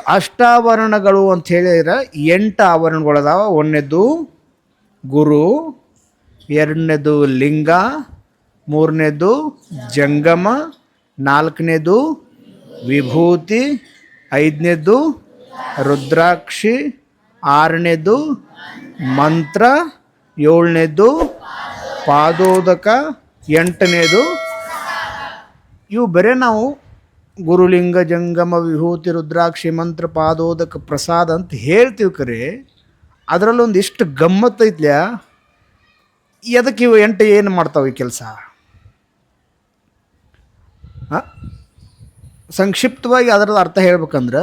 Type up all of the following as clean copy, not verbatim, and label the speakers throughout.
Speaker 1: ಅಷ್ಟಾವರಣಗಳು ಅಂತ ಹೇಳಿದ್ರೆ 8 ಆವರಣಗಳದಾವ. ಒಂದನೇದು ಗುರು, ಎರಡನೇದು ಲಿಂಗ, ಮೂರನೇದು ಜಂಗಮ, ನಾಲ್ಕನೇದು ವಿಭೂತಿ, ಐದನೇದು ರುದ್ರಾಕ್ಷಿ, ಆರನೇದು ಮಂತ್ರ, ಏಳನೇದು ಪಾದೋದಕ, ಎಂಟನೇದು ಇವು ಬರೀ ನಾವು ಗುರುಲಿಂಗ, ಜಂಗಮ, ವಿಭೂತಿ, ರುದ್ರಾಕ್ಷಿ, ಮಂತ್ರ, ಪಾದೋದಕ, ಪ್ರಸಾದ ಅಂತ ಹೇಳ್ತೀವಿ. ಕರೆ ಅದರಲ್ಲೊಂದಿಷ್ಟು ಗಮ್ಮತ್ತೈತ್ಲ. ಎದಕ್ಕೆ ಇವು 8 ಏನು ಮಾಡ್ತಾವೆ ಈ ಕೆಲಸ? ಸಂಕ್ಷಿಪ್ತವಾಗಿ ಅದರದ ಅರ್ಥ ಹೇಳ್ಬೇಕಂದ್ರೆ,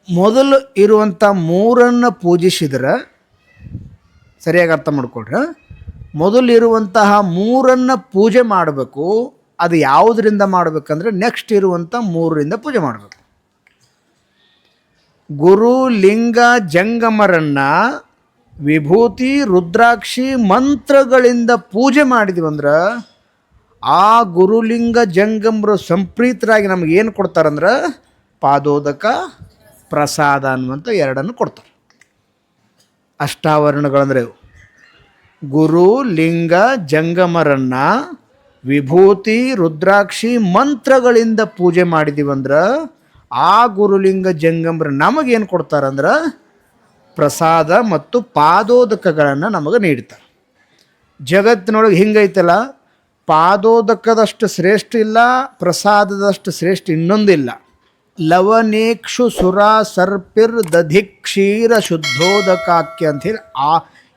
Speaker 1: ಮೊದಲು ಇರುವಂಥ 3 ಪೂಜಿಸಿದ್ರೆ, ಸರಿಯಾಗಿ ಅರ್ಥ ಮಾಡ್ಕೊಳ್ರಿ, ಮೊದಲಿರುವಂತಹ 3 ಪೂಜೆ ಮಾಡಬೇಕು. ಅದು ಯಾವುದರಿಂದ ಮಾಡಬೇಕಂದ್ರೆ ನೆಕ್ಸ್ಟ್ ಇರುವಂಥ 3ರಿಂದ ಪೂಜೆ ಮಾಡಬೇಕು. ಗುರು, ಲಿಂಗ, ಜಂಗಮರನ್ನು ವಿಭೂತಿ, ರುದ್ರಾಕ್ಷಿ, ಮಂತ್ರಗಳಿಂದ ಪೂಜೆ ಮಾಡಿದ್ವಂದ್ರೆ ಆ ಗುರುಲಿಂಗ ಜಂಗಮರು ಸಂಪ್ರೀತರಾಗಿ ನಮಗೇನು ಕೊಡ್ತಾರಂದ್ರೆ ಪಾದೋದಕ, ಪ್ರಸಾದ ಅನ್ನುವಂಥ 2 ಕೊಡ್ತಾರೆ. ಅಷ್ಟಾವರಣಗಳಂದರೆ ಗುರು, ಲಿಂಗ, ಜಂಗಮರನ್ನು ವಿಭೂತಿ, ರುದ್ರಾಕ್ಷಿ, ಮಂತ್ರಗಳಿಂದ ಪೂಜೆ ಮಾಡಿದೀವಂದ್ರೆ ಆ ಗುರುಲಿಂಗ ಜಂಗಮರು ನಮಗೇನು ಕೊಡ್ತಾರಂದ್ರೆ ಪ್ರಸಾದ ಮತ್ತು ಪಾದೋದಕಗಳನ್ನು ನಮಗೆ ನೀಡ್ತಾರೆ. ಜಗತ್ತಿನೊಳಗೆ ಹಿಂಗೈತಲ್ಲ, ಪಾದೋದಕದಷ್ಟು ಶ್ರೇಷ್ಠ ಇಲ್ಲ, ಪ್ರಸಾದದಷ್ಟು ಶ್ರೇಷ್ಠ ಇನ್ನೊಂದಿಲ್ಲ. ಲವನೇಕ್ಷು ಸುರ ಸರ್ಪಿರ್ ದಧಿಕ್ಷೀರ ಶುದ್ಧೋದಕಾಕ್ಯ ಅಂಥೇಳಿ ಆ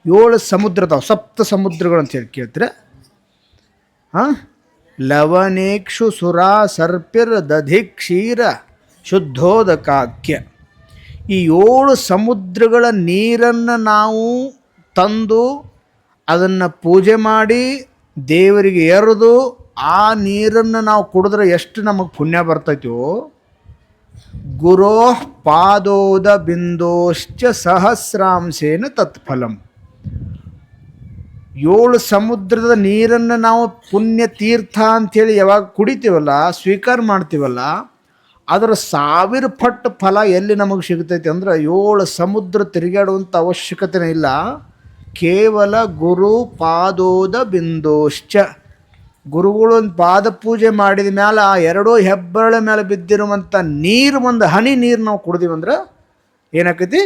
Speaker 1: 7 ಸಮುದ್ರದವು, ಸಪ್ತ ಸಮುದ್ರಗಳು ಅಂತೇಳಿ ಕೇಳ್ತೀರ. ಲವನೇಕ್ಷು ಸುರ ಸರ್ಪಿರ್ ದಧಿಕ್ಷೀರ ಶುದ್ಧೋದಕಾಕ್ಯ. ಈ 7 ಸಮುದ್ರಗಳ ನೀರನ್ನು ನಾವು ತಂದು ಅದನ್ನು ಪೂಜೆ ಮಾಡಿ ದೇವರಿಗೆ ಎರೆದು ಆ ನೀರನ್ನು ನಾವು ಕುಡಿದ್ರೆ ಎಷ್ಟು ನಮಗೆ ಪುಣ್ಯ ಬರ್ತೈತೋ, ಗುರೋ ಪಾದೋದ ಬಿಂದೋಶ್ಚ ಸಹಸ್ರಾಂಶೇನ ತತ್ಫಲಂ. 7 ಸಮುದ್ರದ ನೀರನ್ನು ನಾವು ಪುಣ್ಯ ತೀರ್ಥ ಅಂಥೇಳಿ ಯಾವಾಗ ಕುಡಿತೀವಲ್ಲ, ಸ್ವೀಕಾರ ಮಾಡ್ತೀವಲ್ಲ, ಅದರ 1000 ಪಟ್ಟು ಫಲ ಎಲ್ಲಿ ನಮಗೆ ಸಿಗ್ತೈತಿ ಅಂದ್ರೆ 7 ಸಮುದ್ರ ತಿರುಗಾಡುವಂಥ ಅವಶ್ಯಕತೆನೇ ಇಲ್ಲ. ಕೇವಲ ಗುರು ಪಾದೋದ ಬಿಂದೋಶ್ಚ, ಗುರುಗಳೊಂದು ಪಾದ ಪೂಜೆ ಮಾಡಿದ ಮೇಲೆ ಆ 2 ಹೆಬ್ಬರಳ ಮೇಲೆ ಬಿದ್ದಿರುವಂಥ ನೀರು, ಒಂದು ಹನಿ ನೀರು ನಾವು ಕುಡ್ದೀವಂದ್ರೆ ಏನಾಕೈತಿ?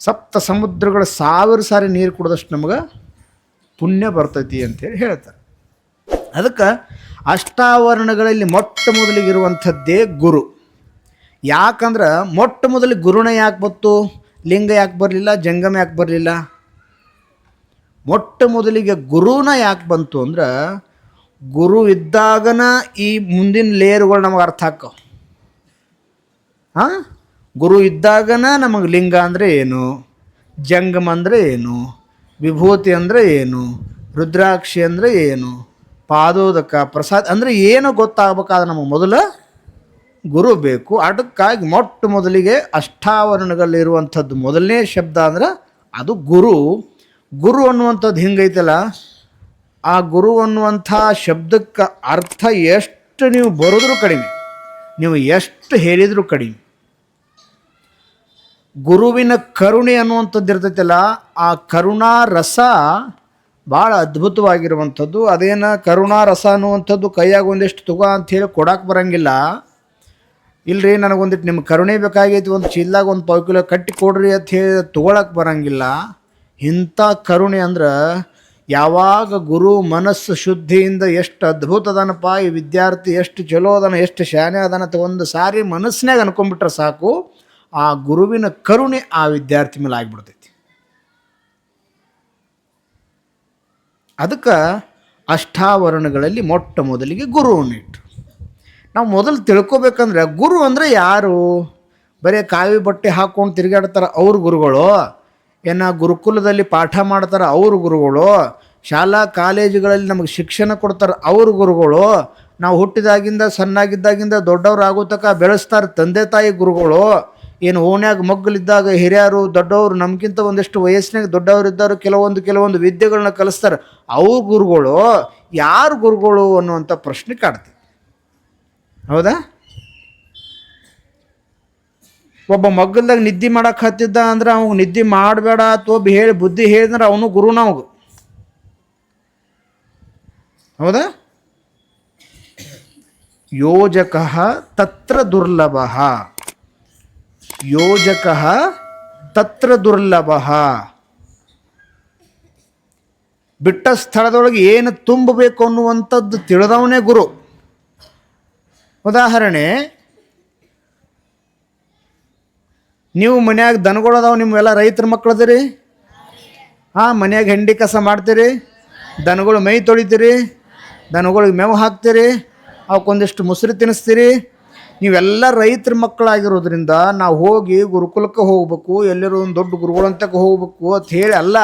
Speaker 1: ಸಪ್ತ ಸಮುದ್ರಗಳ 1000 ಸಾರಿ ನೀರು ಕುಡಿದಷ್ಟು ನಮಗೆ ಪುಣ್ಯ ಬರ್ತೈತಿ ಅಂತೇಳಿ ಹೇಳ್ತಾರೆ. ಅದಕ್ಕೆ ಅಷ್ಟಾವರಣಗಳಲ್ಲಿ ಮೊಟ್ಟ ಮೊದಲಿಗಿರುವಂಥದ್ದೇ ಗುರು. ಯಾಕಂದ್ರೆ ಮೊಟ್ಟ ಮೊದಲಿಗೆ ಗುರುನ ಯಾಕೆ ಬಂತು? ಲಿಂಗ ಯಾಕೆ ಬರಲಿಲ್ಲ? ಜಂಗಮ ಯಾಕೆ ಬರಲಿಲ್ಲ? ಮೊಟ್ಟ ಮೊದಲಿಗೆ ಗುರುನ ಯಾಕೆ ಬಂತು ಅಂದ್ರೆ, ಗುರು ಇದ್ದಾಗನ ಈ ಮುಂದಿನ ಲೇಯರ್ಗಳು ನಮಗೆ ಅರ್ಥ ಆಕ್ಕವು. ಗುರು ಇದ್ದಾಗನ ನಮಗೆ ಲಿಂಗ ಅಂದರೆ ಏನು, ಜಂಗಮ ಅಂದರೆ ಏನು, ವಿಭೂತಿ ಅಂದರೆ ಏನು, ರುದ್ರಾಕ್ಷಿ ಅಂದರೆ ಏನು, ಪಾದೋದಕ, ಪ್ರಸಾದ ಅಂದರೆ ಏನು ಗೊತ್ತಾಗಬೇಕಾದ್ರೆ ನಮಗೆ ಮೊದಲು ಗುರು ಬೇಕು. ಅದಕ್ಕಾಗಿ ಮೊಟ್ಟ ಮೊದಲಿಗೆ ಅಷ್ಟಾವರಣಗಳಿರುವಂಥದ್ದು ಮೊದಲನೇ ಶಬ್ದ ಅಂದ್ರೆ ಅದು ಗುರು. ಗುರು ಅನ್ನುವಂಥದ್ದು ಹಿಂಗೈತಲ್ಲ, ಆ ಗುರು ಅನ್ನುವಂಥ ಶಬ್ದಕ್ಕೆ ಅರ್ಥ ಎಷ್ಟು ನೀವು ಬರೋದ್ರೂ ಕಡಿಮೆ, ನೀವು ಎಷ್ಟು ಹೇಳಿದರೂ ಕಡಿಮೆ. ಗುರುವಿನ ಕರುಣೆ ಅನ್ನುವಂಥದ್ದು ಇರ್ತೈತಲ್ಲ, ಆ ಕರುಣಾ ರಸ ಭಾಳ ಅದ್ಭುತವಾಗಿರುವಂಥದ್ದು. ಅದೇನು ಕರುಣಾ ರಸ ಅನ್ನುವಂಥದ್ದು ಕೈಯಾಗ ಒಂದಿಷ್ಟು ತಗೋ ಅಂಥೇಳಿ ಕೊಡಕ್ಕೆ ಬರೋಂಗಿಲ್ಲ. ಇಲ್ಲರಿ ನನಗೊಂದಿಟ್ಟು ನಿಮ್ಮ ಕರುಣೆ ಬೇಕಾಗೈತಿ, ಒಂದು ಚೀಲ್ದಾಗ ಒಂದು ಪಾವು ಕಿಲೋ ಕಟ್ಟಿ ಕೊಡ್ರಿ ಅಂತ ಹೇಳಿ ತೊಗೊಳಕ್ಕೆ ಬರೋಂಗಿಲ್ಲ. ಇಂಥ ಕರುಣೆ ಅಂದ್ರೆ ಯಾವಾಗ ಗುರು ಮನಸ್ಸು ಶುದ್ಧಿಯಿಂದ ಎಷ್ಟು ಅದ್ಭುತ ಅದನಪ್ಪ ಈ ವಿದ್ಯಾರ್ಥಿ, ಎಷ್ಟು ಚಲೋ ಅದನ, ಎಷ್ಟು ಶಾನೆ ಅದನ ಒಂದು ಸಾರಿ ಮನಸ್ಸಿನಾಗ ಅನ್ಕೊಂಡ್ಬಿಟ್ರೆ ಸಾಕು, ಆ ಗುರುವಿನ ಕರುಣೆ ಆ ವಿದ್ಯಾರ್ಥಿ ಮೇಲೆ ಆಗಿಬಿಡ್ತೈತಿ. ಅದಕ್ಕೆ ಅಷ್ಟಾವರಣಗಳಲ್ಲಿ ಮೊಟ್ಟ ಮೊದಲಿಗೆ ಗುರುವನ್ನು ಇಟ್ಟರು. ನಾವು ಮೊದಲು ತಿಳ್ಕೊಬೇಕಂದ್ರೆ ಗುರು ಅಂದರೆ ಯಾರು? ಬರೀ ಕಾವಿ ಬಟ್ಟೆ ಹಾಕ್ಕೊಂಡು ತಿರುಗಾಡ್ತಾರೆ ಅವ್ರ ಗುರುಗಳು, ಏನು ಗುರುಕುಲದಲ್ಲಿ ಪಾಠ ಮಾಡ್ತಾರೆ ಅವ್ರ ಗುರುಗಳು, ಶಾಲಾ ಕಾಲೇಜುಗಳಲ್ಲಿ ನಮಗೆ ಶಿಕ್ಷಣ ಕೊಡ್ತಾರೆ ಅವ್ರ ಗುರುಗಳು, ನಾವು ಹುಟ್ಟಿದಾಗಿಂದ ಸಣ್ಣಾಗಿದ್ದಾಗಿಂದ ದೊಡ್ಡವ್ರು ಆಗೋ ತನಕ ಬೆಳೆಸ್ತಾರೆ ತಂದೆ ತಾಯಿ ಗುರುಗಳು, ಏನು ಓಣ್ಯಾಗ ಮಗ್ಗಲಿದ್ದಾಗ ಹಿರಿಯರು ದೊಡ್ಡವರು ನಮಗಿಂತ ಒಂದಿಷ್ಟು ವಯಸ್ಸಿನಾಗ ದೊಡ್ಡವರು ಇದ್ದವರು ಕೆಲವೊಂದು ವಿದ್ಯೆಗಳನ್ನ ಕಲಿಸ್ತಾರೆ ಅವ್ರ ಗುರುಗಳು. ಯಾರು ಗುರುಗಳು ಅನ್ನುವಂಥ ಪ್ರಶ್ನೆ ಕಾಡ್ತೀವಿ, ಹೌದಾ? ಒಬ್ಬ ಮಗ್ಗಲ್ದಾಗ ನಿದ್ದೆ ಮಾಡಕ್ಕೆ ಹತ್ತಿದ್ದ ಅಂದ್ರೆ ಅವಾಗ ನಿದ್ದೆ ಮಾಡಬೇಡ ಅಥವಾ ಹೇಳಿ ಬುದ್ಧಿ ಹೇಳಿದ್ರೆ ಅವನು ಗುರುನ ಅವಾಗ. ಹೌದಾ? ಯೋಜಕ ತತ್ರ ದುರ್ಲಭ, ಯೋಜಕ ತತ್ರ ದುರ್ಲಭ. ಬಿಟ್ಟ ಸ್ಥಳದೊಳಗೆ ಏನು ತುಂಬಬೇಕು ಅನ್ನುವಂಥದ್ದು ತಿಳಿದವನೇ ಗುರು. ಉದಾಹರಣೆ, ನೀವು ಮನ್ಯಾಗ ದನಗಳದಾವ, ನಿಮ್ಮೆಲ್ಲ ರೈತರ ಮಕ್ಕಳದಿರಿ. ಮನ್ಯಾಗ ಹೆಂಡಿ ಕಸ ಮಾಡ್ತೀರಿ, ದನಗಳು ಮೈ ತೊಳಿತೀರಿ, ದನಗಳಿಗೆ ಮೇವು ಹಾಕ್ತೀರಿ, ಅವಕ್ಕೊಂದಿಷ್ಟು ಮುಸ್ರಿ ತಿನ್ನಿಸ್ತೀರಿ. ನೀವೆಲ್ಲ ರೈತರ ಮಕ್ಕಳಾಗಿರೋದ್ರಿಂದ ನಾವು ಹೋಗಿ ಗುರುಕುಲಕ್ಕೆ ಹೋಗ್ಬೇಕು, ಎಲ್ಲರೂ ಒಂದು ದೊಡ್ಡ ಗುರುಗಳಂತಕ್ಕೆ ಹೋಗ್ಬೇಕು ಅಂತ ಹೇಳಿ ಅಲ್ಲ.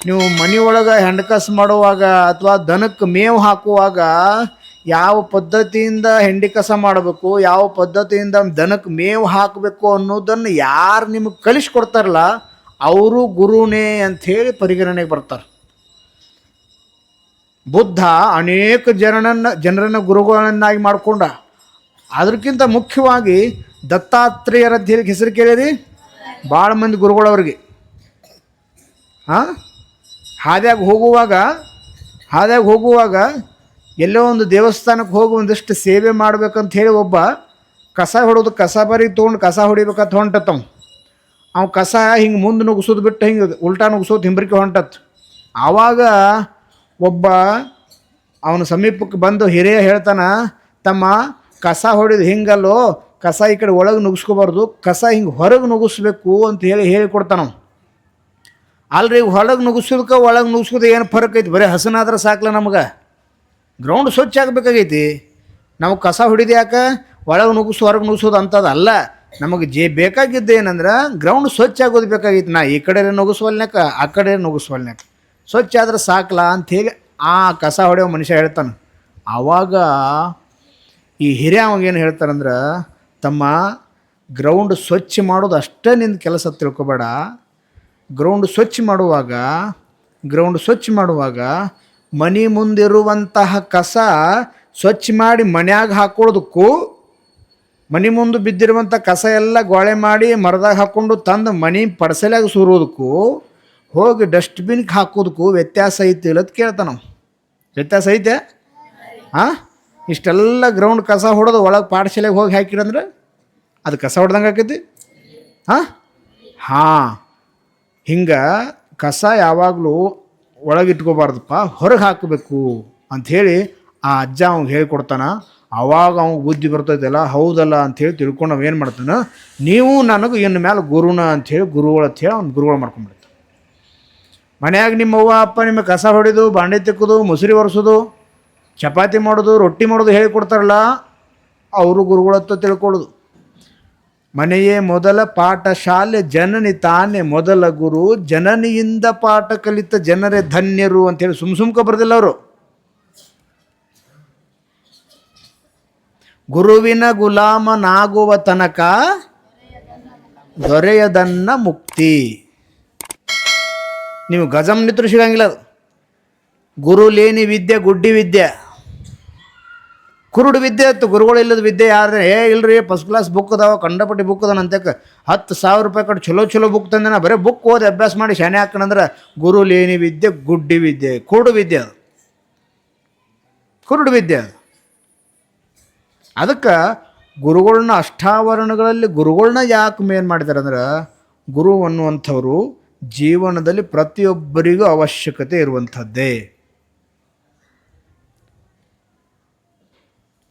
Speaker 1: ನೀವು ಮನೆಯೊಳಗೆ ಹೆಂಡಕಸ ಮಾಡುವಾಗ ಅಥವಾ ದನಕ್ಕೆ ಮೇವು ಹಾಕುವಾಗ ಯಾವ ಪದ್ಧತಿಯಿಂದ ಹೆಂಡಿ ಕಸ ಮಾಡಬೇಕು, ಯಾವ ಪದ್ಧತಿಯಿಂದ ದನಕ್ಕೆ ಮೇವು ಹಾಕಬೇಕು ಅನ್ನೋದನ್ನು ಯಾರು ನಿಮಗೆ ಕಲಿಸ್ಕೊಡ್ತಾರಲ್ಲ ಅವರು ಗುರುನೇ ಅಂಥೇಳಿ ಪರಿಗಣನೆಗೆ ಬರ್ತಾರೆ. ಬುದ್ಧ ಅನೇಕ ಜನರನ್ನು ಗುರುಗಳನ್ನಾಗಿ ಮಾಡಿಕೊಂಡ. ಅದಕ್ಕಿಂತ ಮುಖ್ಯವಾಗಿ ದತ್ತಾತ್ರೇಯರ ಹೆಸರು ಕೇಳಿರಿ, ಭಾಳ ಮಂದಿ ಗುರುಗಳವ್ರಿಗೆ. ಹಾದ್ಯಾಗ ಹೋಗುವಾಗ ಎಲ್ಲೋ ಒಂದು ದೇವಸ್ಥಾನಕ್ಕೆ ಹೋಗಿ ಒಂದಿಷ್ಟು ಸೇವೆ ಮಾಡ್ಬೇಕಂತ ಹೇಳಿ ಒಬ್ಬ ಕಸ ಹೊಡೋದು, ಕಸ ಬರಿ ತೊಗೊಂಡು ಕಸ ಹೊಡಿಬೇಕಂತ ಹೊಂಟತ್ತವ. ಅವ ಕಸ ಹಿಂಗೆ ಮುಂದೆ ನುಗ್ಸೋದು ಬಿಟ್ಟು ಹಿಂಗೆ ಉಲ್ಟಾ ನುಗ್ಸೋದು ಹಿಂಬರಿಕೆ ಹೊಂಟತ್ತು. ಆವಾಗ ಒಬ್ಬ ಅವನ ಸಮೀಪಕ್ಕೆ ಬಂದು ಹಿರಿಯ ಹೇಳ್ತಾನ, ತಮ್ಮ ಕಸ ಹೊಡಿದು ಹಿಂಗಲ್ಲೋ, ಕಸ ಈ ಕಡೆ ಒಳಗೆ ನುಗ್ಸ್ಕೋಬಾರ್ದು, ಕಸ ಹಿಂಗೆ ಹೊರಗೆ ನುಗ್ಗಿಸ್ಬೇಕು ಅಂತ ಹೇಳಿಕೊಡ್ತಾನ. ಅಲ್ರಿ ಹೊರಗೆ ನುಗ್ಸೋದಕ್ಕೆ ಒಳಗೆ ನುಗ್ಸೋದು ಏನು ಫರಕ್ ಐತಿ? ಬರೀ ಹಸನಾದ್ರೆ ಸಾಕಲ್ಲ, ನಮ್ಗೆ ಗ್ರೌಂಡ್ ಸ್ವಚ್ಛ ಆಗಬೇಕಾಗೈತಿ. ನಾವು ಕಸ ಹೊಡಿದು ಯಾಕೆ ಒಳಗೆ ನುಗ್ಸು ಹೊರಗೆ ನುಗ್ಸೋದು ಅಂತದಲ್ಲ. ನಮಗೆ ಬೇಕಾಗಿದ್ದು ಏನಂದ್ರೆ ಗ್ರೌಂಡ್ ಸ್ವಚ್ಛ ಆಗೋದು ಬೇಕಾಗಿತ್ತು. ನಾ ಈ ಕಡೆ ನುಗ್ಸುವಲ್ನ್ಯಾಕ ಆ ಕಡೆ ನುಗ್ಸುವಲ್ನ್ಯಾಕ ಸ್ವಚ್ಛ ಆದ್ರೆ ಸಾಕಲ್ಲ ಅಂಥೇಳಿ ಆ ಕಸ ಹೊಡೆಯೋ ಮನುಷ್ಯ ಹೇಳ್ತಾನೆ. ಆವಾಗ ಈ ಹಿರಿಯ ಅವಾಗೇನು ಹೇಳ್ತಾರಂದ್ರೆ, ತಮ್ಮ ಗ್ರೌಂಡ್ ಸ್ವಚ್ಛ ಮಾಡೋದು ಅಷ್ಟೇ ನಿಂದು ಕೆಲಸ ತಿಳ್ಕೊಬೇಡ. ಗ್ರೌಂಡ್ ಸ್ವಚ್ಛ ಮಾಡುವಾಗ ಮನೆ ಮುಂದಿರುವಂತಹ ಕಸ ಸ್ವಚ್ಛ ಮಾಡಿ ಮನ್ಯಾಗ ಹಾಕೊಳ್ಳೋದಕ್ಕೂ, ಮನೆ ಮುಂದೆ ಬಿದ್ದಿರುವಂಥ ಕಸ ಎಲ್ಲ ಗೋಳೆ ಮಾಡಿ ಮರದಾಗ ಹಾಕ್ಕೊಂಡು ತಂದು ಮನೆ ಪಡಸಲ್ಯಾಗ ಸುರೋದಕ್ಕೂ ಹೋಗಿ ಡಸ್ಟ್ಬಿನ್ಗೆ ಹಾಕೋದಕ್ಕೂ ವ್ಯತ್ಯಾಸ ಐತಿ ಇಲ್ಲ ಅಂತ ಕೇಳ್ತಾನೆ. ವ್ಯತ್ಯಾಸ ಐತೆ? ಇಷ್ಟೆಲ್ಲ ಗ್ರೌಂಡ್ ಕಸ ಹೊಡೆದು ಒಳಗೆ ಪಾಠಶಾಲೆಗೆ ಹೋಗಿ ಹಾಕಿರಂದ್ರೆ ಅದು ಕಸ ಹೊಡೆದಂಗೆ ಆಕೈತಿ. ಹಿಂಗೆ ಕಸ ಯಾವಾಗಲೂ ಒಳಗಿಟ್ಕೋಬಾರ್ದಪ್ಪ, ಹೊರಗೆ ಹಾಕಬೇಕು ಅಂಥೇಳಿ ಆ ಅಜ್ಜ ಅವ್ನಿಗೆ ಹೇಳ್ಕೊಡ್ತಾನೆ. ಆವಾಗ ಅವ್ನಿಗೆ ಬುದ್ಧಿ ಬರ್ತೈತಲ್ಲ, ಹೌದಲ್ಲ ಅಂಥೇಳಿ ತಿಳ್ಕೊಂಡು ಅವು ಏನು ಮಾಡ್ತಾನೆ, ನೀವು ನನಗೆ ಇನ್ನು ಮೇಲೆ ಗುರುನ ಅಂಥೇಳಿ ಗುರುಗಳು ಅಂಥೇಳಿ ಅವ್ನು ಗುರುಗಳು ಮಾಡ್ಕೊಂಡ್ಬಿಡ್ತಾನೆ. ಮನ್ಯಾಗ ನಿಮ್ಮ ಅವ್ವ ಅಪ್ಪ ನಿಮಗೆ ಕಸ ಹೊಡೆದು, ಬಾಂಡೆ ತಿಕ್ಕೋದು, ಮುಸುರಿ ಒರೆಸೋದು, ಚಪಾತಿ ಮಾಡೋದು, ರೊಟ್ಟಿ ಮಾಡೋದು ಹೇಳಿಕೊಡ್ತಾರಲ್ಲ, ಅವರು ಗುರುಗಳತ್ತ ತಿಳ್ಕೊಳ್ಳೋದು. ಮನೆಯೇ ಮೊದಲ ಪಾಠಶಾಲೆ, ಜನನಿ ತಾನೇ ಮೊದಲ ಗುರು, ಜನನಿಯಿಂದ ಪಾಠ ಕಲಿತ ಜನರೇ ಧನ್ಯರು ಅಂಥೇಳಿ ಸುಮ್ಕ ಬರ್ದಿಲ್ಲ ಅವರು. ಗುರುವಿನ ಗುಲಾಮನಾಗುವ ತನಕ ದೊರೆಯದನ್ನ ಮುಕ್ತಿ. ನೀವು ಗಜಮ್ ನಿತ್ರು ಸಿಗಂಗಿಲ್ಲ ಅದು. ಗುರು ಲೇನಿ ವಿದ್ಯೆ ಗುಡ್ಡಿ ವಿದ್ಯೆ, ಕುರುಡು ವಿದ್ಯೆ ಇತ್ತು. ಗುರುಗಳು ಇಲ್ಲದ ವಿದ್ಯೆ ಯಾರು? ಇಲ್ರಿ, ಫಸ್ಟ್ ಕ್ಲಾಸ್ ಬುಕ್ ಅದಾವ, ಕಂಡಪಟ್ಟಿ ಬುಕ್ ಅದಾನ ಅಂತಕ್ಕೆ 10,000 ರೂಪಾಯಿ ಕಟ್ಟು ಚಲೋ ಬುಕ್ ತಂದೆ. ಬರೀ ಬುಕ್ ಓದಿ ಅಭ್ಯಾಸ ಮಾಡಿ ಶಾನೆ ಹಾಕೋಣಂದ್ರೆ ಗುರು ಲೇನಿ ವಿದ್ಯೆ ಗುಡ್ಡಿ ವಿದ್ಯೆ, ಕುರುಡು ವಿದ್ಯೆ ಅದು, ಕುರುಡು ವಿದ್ಯೆ ಅದು. ಅದಕ್ಕೆ ಗುರುಗಳನ್ನ ಅಷ್ಟಾವರಣಗಳಲ್ಲಿ ಗುರುಗಳನ್ನ ಯಾಕೆ ಮೇನ್ ಮಾಡಿದ್ದಾರೆ ಅಂದ್ರೆ, ಗುರು ಅನ್ನುವಂಥವ್ರು ಜೀವನದಲ್ಲಿ ಪ್ರತಿಯೊಬ್ಬರಿಗೂ ಅವಶ್ಯಕತೆ ಇರುವಂಥದ್ದೇ.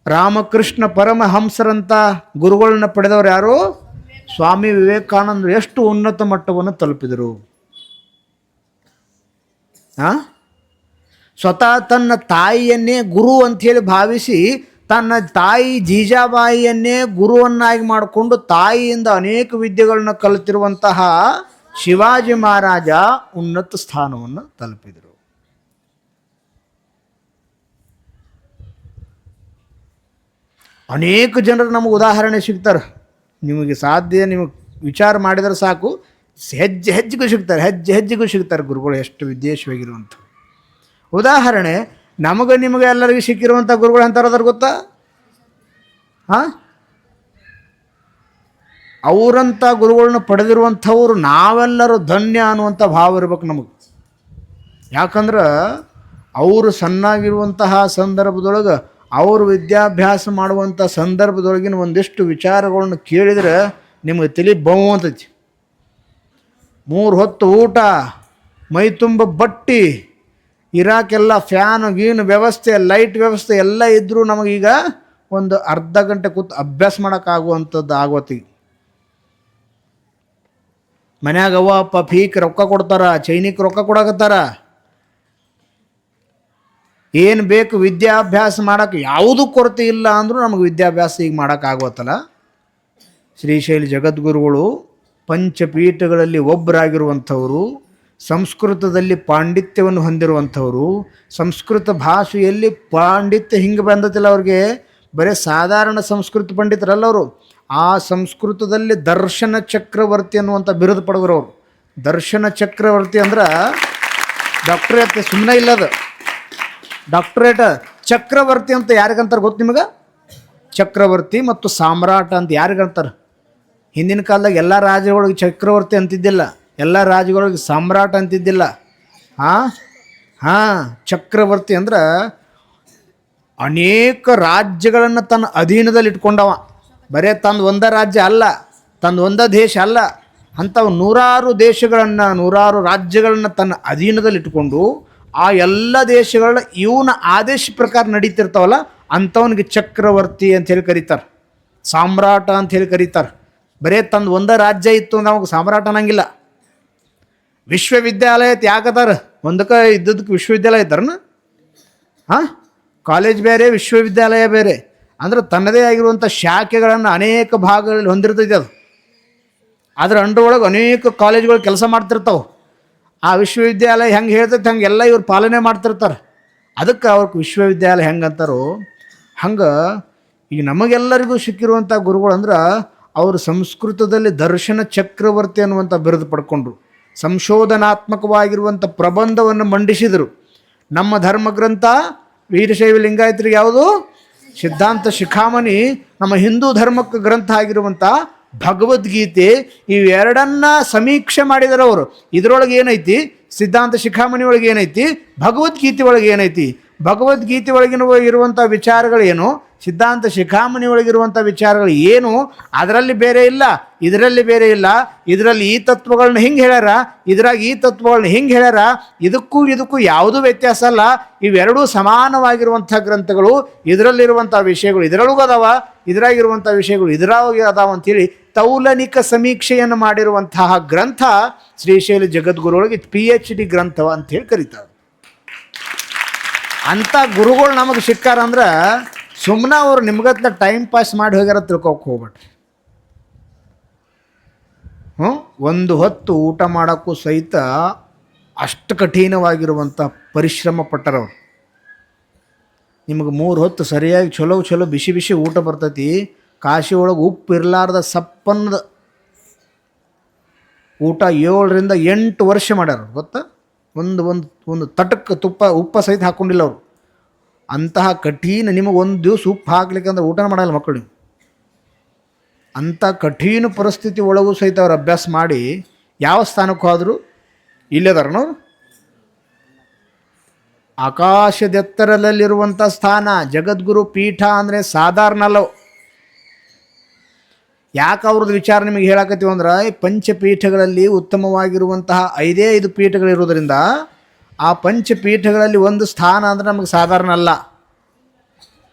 Speaker 1: ರಾಮಕೃಷ್ಣ ಪರಮಹಂಸರಂಥ ಗುರುಗಳನ್ನ ಪಡೆದವರು ಯಾರು? ಸ್ವಾಮಿ ವಿವೇಕಾನಂದರು. ಎಷ್ಟು ಉನ್ನತ ಮಟ್ಟವನ್ನು ತಲುಪಿದರು. ಸ್ವತಃ ತನ್ನ ತಾಯಿಯನ್ನೇ ಗುರು ಅಂಥೇಳಿ ಭಾವಿಸಿ ತನ್ನ ತಾಯಿ ಜೀಜಾಬಾಯಿಯನ್ನೇ ಗುರುವನ್ನಾಗಿ ಮಾಡಿಕೊಂಡು ತಾಯಿಯಿಂದ ಅನೇಕ ವಿದ್ಯೆಗಳನ್ನ ಕಲಿತಿರುವಂತಹ ಶಿವಾಜಿ ಮಹಾರಾಜ ಉನ್ನತ ಸ್ಥಾನವನ್ನು ತಲುಪಿದರು. ಅನೇಕ ಜನರು ನಮಗೆ ಉದಾಹರಣೆ ಸಿಗ್ತಾರೆ. ನಿಮಗೆ ಸಾಧ್ಯ, ನಿಮಗೆ ವಿಚಾರ ಮಾಡಿದರೆ ಸಾಕು, ಹೆಜ್ಜೆಗೂ ಸಿಗ್ತಾರೆ ಗುರುಗಳು ಎಷ್ಟು ವಿದೇಶವಾಗಿರುವಂಥ. ಉದಾಹರಣೆ, ನಿಮಗೆ ಎಲ್ಲರಿಗೂ ಸಿಕ್ಕಿರುವಂಥ ಗುರುಗಳು ಅಂತಾರದಾರ ಗೊತ್ತಾ? ಅವರಂಥ ಗುರುಗಳನ್ನ ಪಡೆದಿರುವಂಥವ್ರು ನಾವೆಲ್ಲರೂ ಧನ್ಯ ಅನ್ನುವಂಥ ಭಾವ ಇರ್ಬೇಕು ನಮಗೆ. ಯಾಕಂದ್ರೆ ಅವರು ಸಣ್ಣಾಗಿರುವಂತಹ ಸಂದರ್ಭದೊಳಗೆ ಅವರು ವಿದ್ಯಾಭ್ಯಾಸ ಮಾಡುವಂಥ ಸಂದರ್ಭದೊಳಗಿನ ಒಂದಿಷ್ಟು ವಿಚಾರಗಳನ್ನ ಕೇಳಿದರೆ ನಿಮಗೆ ತಲೆ ಬಹು ಅಂತೈತಿ. 3 ಹೊತ್ತು ಊಟ, ಮೈ ತುಂಬ ಬಟ್ಟಿ, ಇರಾಕೆಲ್ಲ ಫ್ಯಾನ್ ಗೀನು ವ್ಯವಸ್ಥೆ, ಲೈಟ್ ವ್ಯವಸ್ಥೆ ಎಲ್ಲ ಇದ್ದರೂ ನಮಗೀಗ ಒಂದು ಅರ್ಧ ಗಂಟೆ ಕೂತು ಅಭ್ಯಾಸ ಮಾಡೋಕ್ಕಾಗುವಂಥದ್ದು ಆಗೋತ್ತಿಗೆ. ಮನ್ಯಾಗ ಅವ್ವ ಅಪ್ಪ ಫೀಕ್ ರೊಕ್ಕ ಕೊಡ್ತಾರ, ಚೈನಿಕ್ ರೊಕ್ಕ ಕೊಡಕತ್ತಾರ. ಏನು ಬೇಕು ವಿದ್ಯಾಭ್ಯಾಸ ಮಾಡೋಕ್ಕೆ ಯಾವುದೂ ಕೊರತೆ ಇಲ್ಲ ಅಂದರೂ ನಮಗೆ ವಿದ್ಯಾಭ್ಯಾಸ ಈಗ ಮಾಡೋಕ್ಕಾಗೋತ್ತಲ್ಲ. ಶ್ರೀಶೈಲ ಜಗದ್ಗುರುಗಳು ಪಂಚಪೀಠಗಳಲ್ಲಿ ಒಬ್ಬರಾಗಿರುವಂಥವರು, ಸಂಸ್ಕೃತದಲ್ಲಿ ಪಾಂಡಿತ್ಯವನ್ನು ಹೊಂದಿರುವಂಥವರು, ಸಂಸ್ಕೃತ ಭಾಷೆಯಲ್ಲಿ ಪಾಂಡಿತ್ಯ ಹಿಂಗೆ ಬಂದತಿಲ್ಲ ಅವ್ರಿಗೆ. ಬರೀ ಸಾಧಾರಣ ಸಂಸ್ಕೃತ ಪಂಡಿತರಲ್ಲ ಅವರು, ಆ ಸಂಸ್ಕೃತದಲ್ಲಿ ದರ್ಶನ ಚಕ್ರವರ್ತಿ ಅನ್ನುವಂಥ ಬಿರುದು ಪಡೆದವರು. ದರ್ಶನ ಚಕ್ರವರ್ತಿ ಅಂದ್ರೆ ಡಾಕ್ಟ್ರೇಟ್ ಸುಮ್ಮನೆ ಇಲ್ಲದು. ಡಾಕ್ಟ್ರೇಟ್ ಚಕ್ರವರ್ತಿ ಅಂತ ಯಾರಿಗಂತಾರೆ ಗೊತ್ತು ನಿಮಗೆ? ಚಕ್ರವರ್ತಿ ಮತ್ತು ಸಾಮ್ರಾಟ ಅಂತ ಯಾರಿಗಂತಾರೆ? ಹಿಂದಿನ ಕಾಲದಾಗ ಎಲ್ಲ ರಾಜ್ಯಗಳಿಗೆ ಚಕ್ರವರ್ತಿ ಅಂತಿದ್ದಿಲ್ಲ, ಎಲ್ಲ ರಾಜ್ಯಗಳಿಗೆ ಸಾಮ್ರಾಟ ಅಂತಿದ್ದಿಲ್ಲ. ಚಕ್ರವರ್ತಿ ಅಂದ್ರೆ ಅನೇಕ ರಾಜ್ಯಗಳನ್ನು ತನ್ನ ಅಧೀನದಲ್ಲಿ ಇಟ್ಕೊಂಡವ. ಬರೇ ತಂದು ಒಂದೇ ರಾಜ್ಯ ಅಲ್ಲ, ತಂದು ಒಂದೇ ದೇಶ ಅಲ್ಲ, ಅಂಥವು 100 ದೇಶಗಳನ್ನು, 100 ರಾಜ್ಯಗಳನ್ನು ತನ್ನ ಅಧೀನದಲ್ಲಿ ಇಟ್ಕೊಂಡು ಆ ಎಲ್ಲ ದೇಶಗಳನ್ನ ಇವನ ಆದೇಶ ಪ್ರಕಾರ ನಡೀತಿರ್ತಾವಲ್ಲ ಅಂಥವನಿಗೆ ಚಕ್ರವರ್ತಿ ಅಂಥೇಳಿ ಕರೀತಾರೆ, ಸಾಮ್ರಾಟ ಅಂಥೇಳಿ ಕರೀತಾರೆ. ಬರೇ ತಂದು ಒಂದೇ ರಾಜ್ಯ ಇತ್ತು ಅಂದ್ರೆ ಅವಾಗ ಸಾಮ್ರಾಟ ಅನ್ನಂಗಿಲ್ಲ. ವಿಶ್ವವಿದ್ಯಾಲಯ ಯಾಕದಾರ? ಒಂದಕ್ಕೆ ಇದ್ದದಕ್ಕೆ ವಿಶ್ವವಿದ್ಯಾಲಯ ಇದ್ದಾರನ? ಕಾಲೇಜ್ ಬೇರೆ, ವಿಶ್ವವಿದ್ಯಾಲಯ ಬೇರೆ. ಅಂದ್ರೆ ತನ್ನದೇ ಆಗಿರುವಂಥ ಶಾಖೆಗಳನ್ನು ಅನೇಕ ಭಾಗಗಳಲ್ಲಿ ಹೊಂದಿರ್ತೈತೆ ಅದು. ಅದರ ಅಂಡರ್ ಒಳಗೆ ಅನೇಕ ಕಾಲೇಜ್ಗಳು ಕೆಲಸ ಮಾಡ್ತಿರ್ತಾವೆ. ಆ ವಿಶ್ವವಿದ್ಯಾಲಯ ಹೆಂಗೆ ಹೇಳ್ತೈತೆ ಹಂಗೆ ಎಲ್ಲ ಇವ್ರು ಪಾಲನೆ ಮಾಡ್ತಿರ್ತಾರೆ. ಅದಕ್ಕೆ ಅವ್ರಿಗೆ ವಿಶ್ವವಿದ್ಯಾಲಯ ಹೆಂಗೆ ಅಂತಾರೋ ಹಂಗೆ ಈಗ ನಮಗೆಲ್ಲರಿಗೂ ಸಿಕ್ಕಿರುವಂಥ ಗುರುಗಳು ಅಂದ್ರೆ ಅವರು ಸಂಸ್ಕೃತದಲ್ಲಿ ದರ್ಶನ ಚಕ್ರವರ್ತಿ ಅನ್ನುವಂಥ ಬಿರುದು ಪಡ್ಕೊಂಡ್ರು. ಸಂಶೋಧನಾತ್ಮಕವಾಗಿರುವಂಥ ಪ್ರಬಂಧವನ್ನು ಮಂಡಿಸಿದರು. ನಮ್ಮ ಧರ್ಮಗ್ರಂಥ ವೀರಶೈವ ಲಿಂಗಾಯತರಿಗೆ ಯಾವುದು? ಸಿದ್ಧಾಂತ ಶಿಖಾಮಣಿ. ನಮ್ಮ ಹಿಂದೂ ಧರ್ಮಕ್ಕೆ ಗ್ರಂಥ ಆಗಿರುವಂಥ ಭಗವದ್ಗೀತೆ. ಇವೆರಡನ್ನ ಸಮೀಕ್ಷೆ ಮಾಡಿದರೆ ಅವರು. ಇದರೊಳಗೆ ಏನೈತಿ? ಸಿದ್ಧಾಂತ ಶಿಖಾಮಣಿ ಒಳಗೆ ಏನೈತಿ? ಭಗವದ್ಗೀತೆ ಒಳಗೆ ಏನೈತಿ? ಭಗವದ್ಗೀತೆ ಒಳಗಿನ ಇರುವಂಥ ವಿಚಾರಗಳೇನು? ಸಿದ್ಧಾಂತ ಶಿಖಾಮಣಿ ಒಳಗಿರುವಂಥ ವಿಚಾರಗಳು ಏನು? ಅದರಲ್ಲಿ ಬೇರೆ ಇಲ್ಲ, ಇದರಲ್ಲಿ ಬೇರೆ ಇಲ್ಲ. ಇದರಲ್ಲಿ ಈ ತತ್ವಗಳನ್ನ ಹಿಂಗೆ ಹೇಳ್ಯಾರ, ಇದ್ರಾಗ ಈ ತತ್ವಗಳನ್ನ ಹಿಂಗೆ ಹೇಳ್ಯಾರ. ಇದಕ್ಕೂ ಯಾವುದೂ ವ್ಯತ್ಯಾಸ ಅಲ್ಲ. ಇವೆರಡೂ ಸಮಾನವಾಗಿರುವಂಥ ಗ್ರಂಥಗಳು. ಇದರಲ್ಲಿರುವಂಥ ವಿಷಯಗಳು ಇದರೊಳಗೂ ಅದಾವ, ಇದರಾಗಿರುವಂಥ ವಿಷಯಗಳು ಇದರಾಗ ಅದಾವ ಅಂಥೇಳಿ ತೌಲನಿಕ ಸಮೀಕ್ಷೆಯನ್ನು ಮಾಡಿರುವಂತಹ ಗ್ರಂಥ ಶ್ರೀಶೈಲ ಜಗದ್ಗುರುಗಳಿಗೆ PhD ಗ್ರಂಥ ಅಂಥೇಳಿ ಕರೀತಾರೆ. ಅಂಥ ಗುರುಗಳು ನಮಗೆ ಸಿಕ್ಕಾರ ಅಂದ್ರೆ ಸುಮ್ಮನೆ ಅವ್ರು ನಿಮ್ಗತ್ಲ ಟೈಮ್ ಪಾಸ್ ಮಾಡಿ ಹೋಗ್ಯಾರ ತಿಳ್ಕೊಕ್ಕೆ ಹೋಗ್ಬೇಡ್ರಿ. ಒಂದು ಹೊತ್ತು ಊಟ ಮಾಡೋಕ್ಕೂ ಸಹಿತ ಅಷ್ಟು ಕಠಿಣವಾಗಿರುವಂಥ ಪರಿಶ್ರಮ ಪಟ್ಟರವ್ರು. ನಿಮಗೆ 3 ಹೊತ್ತು ಸರಿಯಾಗಿ ಚಲೋ ಬಿಸಿ ಬಿಸಿ ಊಟ ಬರ್ತೈತಿ. ಕಾಶಿ ಒಳಗೆ ಉಪ್ಪು ಇರಲಾರ್ದ ಸಪ್ಪನ್ನದ ಊಟ 7 ರಿಂದ 8 ವರ್ಷ ಮಾಡ್ಯಾರ ಗೊತ್ತಾ? ಒಂದು ತಟಕ್ಕೆ ಉಪ್ಪ ಸಹಿತ ಹಾಕ್ಕೊಂಡಿಲ್ಲ ಅವರು. ಅಂತಹ ಕಠಿಣ, ನಿಮಗೆ ಒಂದು ದಿವಸ ಉಪ್ಪು ಹಾಕ್ಲಿಕ್ಕಂದ್ರೆ ಊಟ ಮಾಡಲ್ಲ ಮಕ್ಕಳು. ನೀವು ಅಂಥ ಕಠಿಣ ಪರಿಸ್ಥಿತಿ ಒಳಗೂ ಸಹಿತ ಅವ್ರು ಅಭ್ಯಾಸ ಮಾಡಿ ಯಾವ ಸ್ಥಾನಕ್ಕೆ ಹೋದ್ರು? ಇಲ್ಲದಾರನವ್ರು ಆಕಾಶದೆತ್ತರದಲ್ಲಿರುವಂಥ ಸ್ಥಾನ. ಜಗದ್ಗುರು ಪೀಠ ಅಂದರೆ ಸಾಧಾರಣ ಅಲ್ಲ. ಯಾಕೆ ಅವ್ರದ್ದು ವಿಚಾರ ನಿಮಗೆ ಹೇಳಕತ್ತೀವಿ ಅಂದ್ರೆ ಪಂಚಪೀಠಗಳಲ್ಲಿ ಉತ್ತಮವಾಗಿರುವಂತಹ 5 ಪೀಠಗಳಿರೋದ್ರಿಂದ ಆ ಪಂಚಪೀಠಗಳಲ್ಲಿ ಒಂದು ಸ್ಥಾನ ಅಂದರೆ ನಮಗೆ ಸಾಧಾರಣ ಅಲ್ಲ.